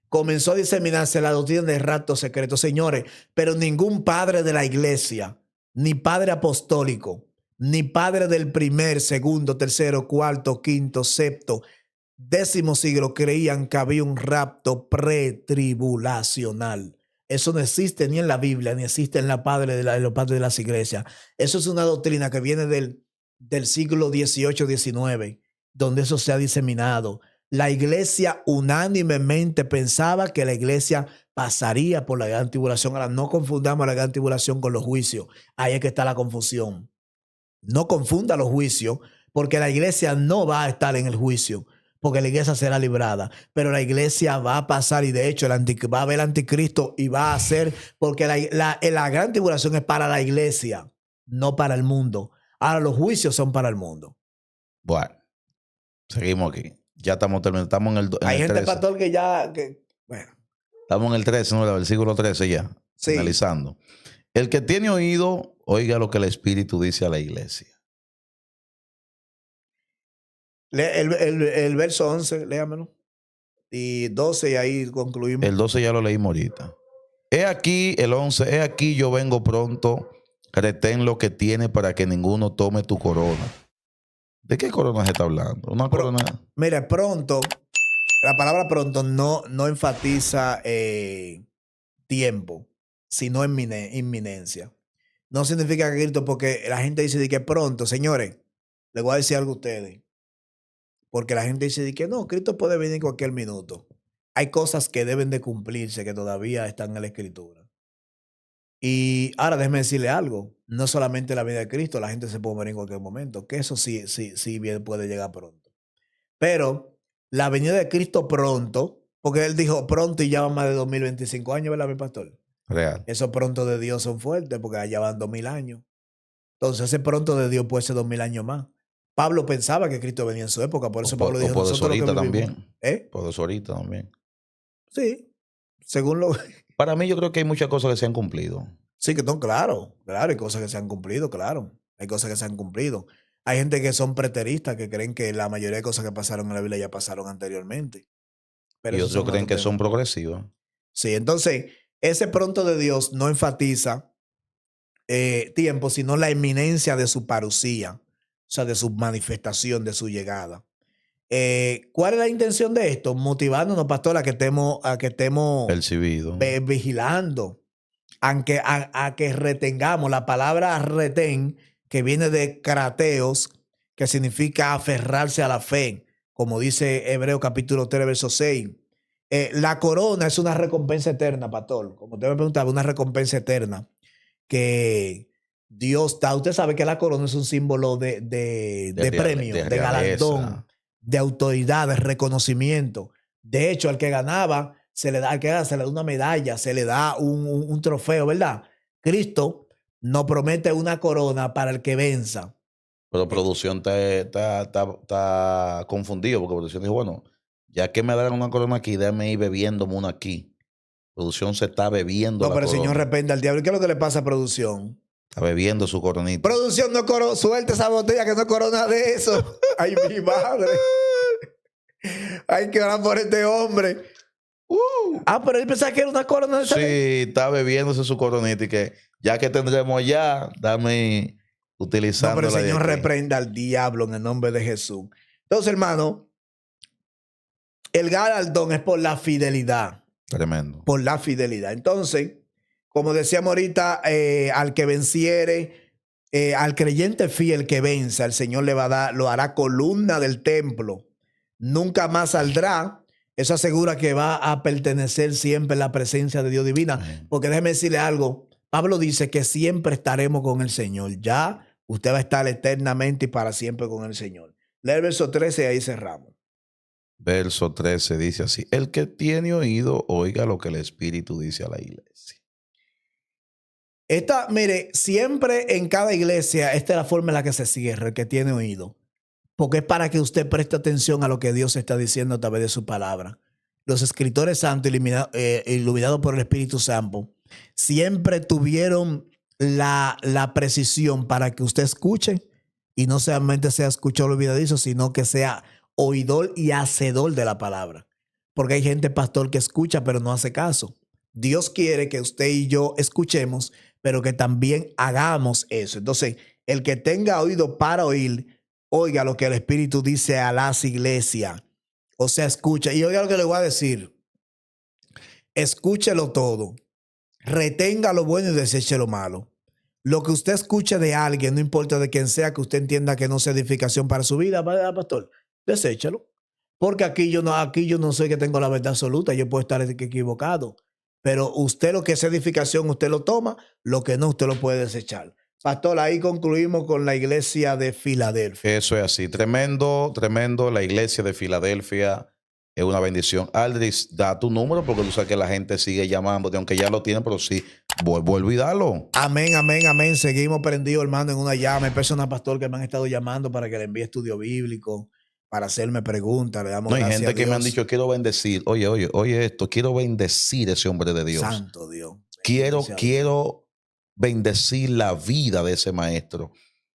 comenzó a diseminarse la doctrina del rapto secreto. Señores, pero ningún padre de la iglesia, ni padre apostólico, ni padre del primer, segundo, tercero, cuarto, quinto, sexto, 10º siglo creían que había un rapto pretribulacional. Eso no existe ni en la Biblia, ni existe en los padres de las iglesias. Eso es una doctrina que viene del siglo XVIII, XIX, donde eso se ha diseminado. La iglesia unánimemente pensaba que la iglesia pasaría por la gran tribulación. Ahora, no confundamos la gran tribulación con los juicios. Ahí es que está la confusión. No confunda los juicios, porque la iglesia no va a estar en el juicio, porque la iglesia será librada, pero la iglesia va a pasar y de hecho va a haber anticristo y va a ser, porque la gran tribulación es para la iglesia, no para el mundo. Ahora los juicios son para el mundo. Bueno, seguimos aquí. Ya estamos terminando. Estamos en el Hay gente, 13. pastor, que ya... bueno. Estamos en el 13, ¿no? El versículo 13 ya. Sí. Finalizando. El que tiene oído, oiga lo que el Espíritu dice a la iglesia. El verso 11, léamelo. Y 12, y ahí concluimos. El 12 ya lo leímos ahorita. He aquí, el 11, he aquí yo vengo pronto, retén lo que tiene para que ninguno tome tu corona. ¿De qué corona se está hablando? Una corona. Mira, pronto, la palabra pronto no enfatiza tiempo, sino inminencia. No significa que Cristo, porque la gente dice de que pronto, señores, les voy a decir algo a ustedes. Porque la gente dice de que no, Cristo puede venir en cualquier minuto. Hay cosas que deben de cumplirse que todavía están en la Escritura. Y ahora déjeme decirle algo. No solamente la vida de Cristo, la gente se puede morir en cualquier momento. Que eso sí bien puede llegar pronto. Pero la venida de Cristo pronto, porque él dijo pronto y ya van más de 2025 años, ¿verdad, mi pastor? Real. Esos pronto de Dios son fuertes porque allá van 2000 años. Entonces ese pronto de Dios puede ser 2000 años más. Pablo pensaba que Cristo venía en su época, por eso Pablo dijo nosotros lo que también. ¿Eh? Por eso ahorita también. Sí, según lo... Para mí yo creo que hay muchas cosas que se han cumplido. Sí, que no, claro, hay cosas que se han cumplido, claro. Hay cosas que se han cumplido. Hay gente que son preteristas, que creen que la mayoría de cosas que pasaron en la Biblia ya pasaron anteriormente. Pero y otros creen que son progresivas. Sí, entonces, ese pronto de Dios no enfatiza tiempo, sino la inminencia de su parucía. O sea, de su manifestación, de su llegada. ¿Cuál es la intención de esto? Motivándonos, pastor, a que estemos vigilando, a que retengamos. La palabra retén, que viene de krateos, que significa aferrarse a la fe, como dice Hebreos capítulo 3, verso 6. La corona es una recompensa eterna, pastor. Como usted me preguntaba, una recompensa eterna que Dios da. Usted sabe que la corona es un símbolo de premio, de galardón, de autoridad, de reconocimiento. De hecho, al que ganaba, se le da una medalla, se le da un trofeo, ¿verdad? Cristo nos promete una corona para el que venza. Pero producción está confundido, porque producción dijo, bueno, Ya que me dan una corona aquí, déjame ir bebiéndome una aquí. Producción se está bebiendo No, la pero el corona. Señor reprenda al diablo. ¿Y qué es lo que le pasa a producción? Está bebiendo su coronita. Producción, no corona. Suelta esa botella que no es corona de eso. Ay, mi madre. Hay que orar por este hombre. Pero él pensaba que era una corona de esa. Sí, está bebiéndose su coronita y que ya que tendremos allá, dame No, utilizando pero el Señor reprenda al diablo en el nombre de Jesús. Entonces, hermano, el galardón es por la fidelidad. Tremendo. Por la fidelidad. Entonces, como decíamos ahorita, al que venciere, al creyente fiel que venza, el Señor le va a dar, lo hará columna del templo. Nunca más saldrá. Eso asegura que va a pertenecer siempre a la presencia de Dios divina. Porque déjeme decirle algo. Pablo dice que siempre estaremos con el Señor. Ya usted va a estar eternamente y para siempre con el Señor. Lee el verso 13 y ahí cerramos. Verso 13 dice así: el que tiene oído, oiga lo que el Espíritu dice a la iglesia. Mire, siempre en cada iglesia, esta es la forma en la que se cierra, el que tiene oído. Porque es para que usted preste atención a lo que Dios está diciendo a través de su palabra. Los escritores santos, iluminados por el Espíritu Santo, siempre tuvieron la precisión para que usted escuche y no solamente sea escuchador olvidadizo, sino que sea oidor y hacedor de la palabra. Porque hay gente, pastor, que escucha pero no hace caso. Dios quiere que usted y yo escuchemos, pero que también hagamos eso. Entonces, el que tenga oído para oír, oiga lo que el Espíritu dice a las iglesias. O sea, escucha. Y oiga lo que le voy a decir. Escúchelo todo. Retenga lo bueno y deseche lo malo. Lo que usted escuche de alguien, no importa de quién sea, que usted entienda que no sea edificación para su vida, pastor, deséchalo. Porque aquí yo no sé que tengo la verdad absoluta. Yo puedo estar equivocado. Pero usted lo que es edificación, usted lo toma. Lo que no, usted lo puede desechar. Pastor, ahí concluimos con la iglesia de Filadelfia. Eso es así. Tremendo, tremendo. La iglesia de Filadelfia es una bendición. Aldris, da tu número porque tú sabes que la gente sigue llamándote, aunque ya lo tiene, pero sí, vuelvo y dalo. Amén, amén, amén. Seguimos prendidos, hermano, en una llama. Hay personas, pastor, que me han estado llamando para que le envíe estudio bíblico, para hacerme preguntas. Le damos No, hay gracias gente a que Dios. me han dicho, quiero bendecir. Oye esto, quiero bendecir a ese hombre de Dios. Santo Dios. Quiero bendecir la vida de ese maestro.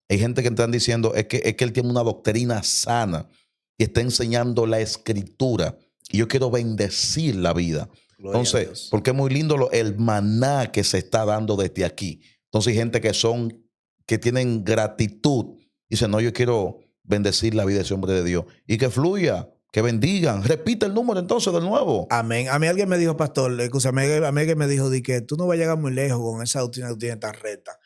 Hay gente que están diciendo, es que él tiene una doctrina sana y está enseñando la escritura. Y yo quiero bendecir la vida. Gloria a Entonces, Dios. porque es muy lindo el maná que se está dando desde aquí. Entonces, hay gente que tienen gratitud. Dicen, no, yo quiero bendecir la vida de ese hombre de Dios. Y que fluya, que bendigan. Repite el número entonces de nuevo. Amén. A mí alguien me dijo, pastor, escúchame, a mí alguien me dijo que tú no vas a llegar muy lejos con esa doctrina que tú tienes tan recta.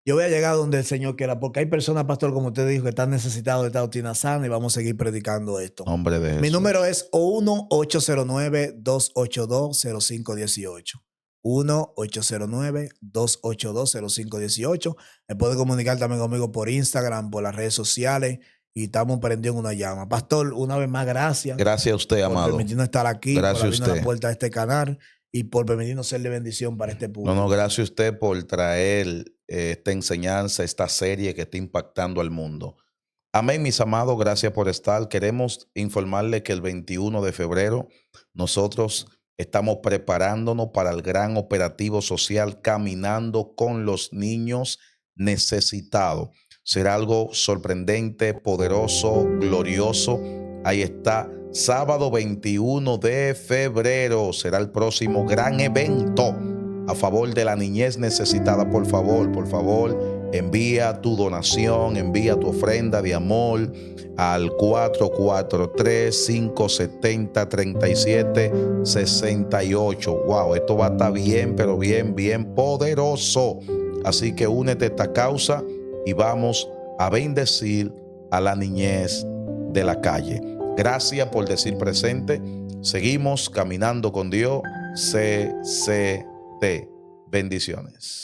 Yo voy a llegar donde el Señor quiera, porque hay personas, pastor, como usted dijo, que están necesitados de esta doctrina sana y vamos a seguir predicando esto. Nombre de Jesús. Mi número es 1-809-282-0518. 1-809-282-0518. Me puede comunicar también conmigo por Instagram, por las redes sociales y estamos prendiendo una llama. Pastor, una vez más, gracias. Gracias a usted, amado. Por permitirnos estar aquí, Gracias por abrirnos a usted. la puerta a este canal y por permitirnos ser de bendición para este público. No, gracias a usted por traer esta enseñanza, esta serie que está impactando al mundo. Amén, mis amados, gracias por estar. Queremos informarle que el 21 de febrero nosotros estamos preparándonos para el gran operativo social Caminando con los Niños Necesitados. Será algo sorprendente, poderoso, glorioso. Ahí está, sábado 21 de febrero será el próximo gran evento a favor de la niñez necesitada. Por favor, envía tu donación, envía tu ofrenda de amor al 443-570-3768. Wow, esto va a estar bien, pero bien poderoso. Así que únete a esta causa y vamos a bendecir a la niñez de la calle. Gracias por decir presente. Seguimos caminando con Dios. CCT. Bendiciones.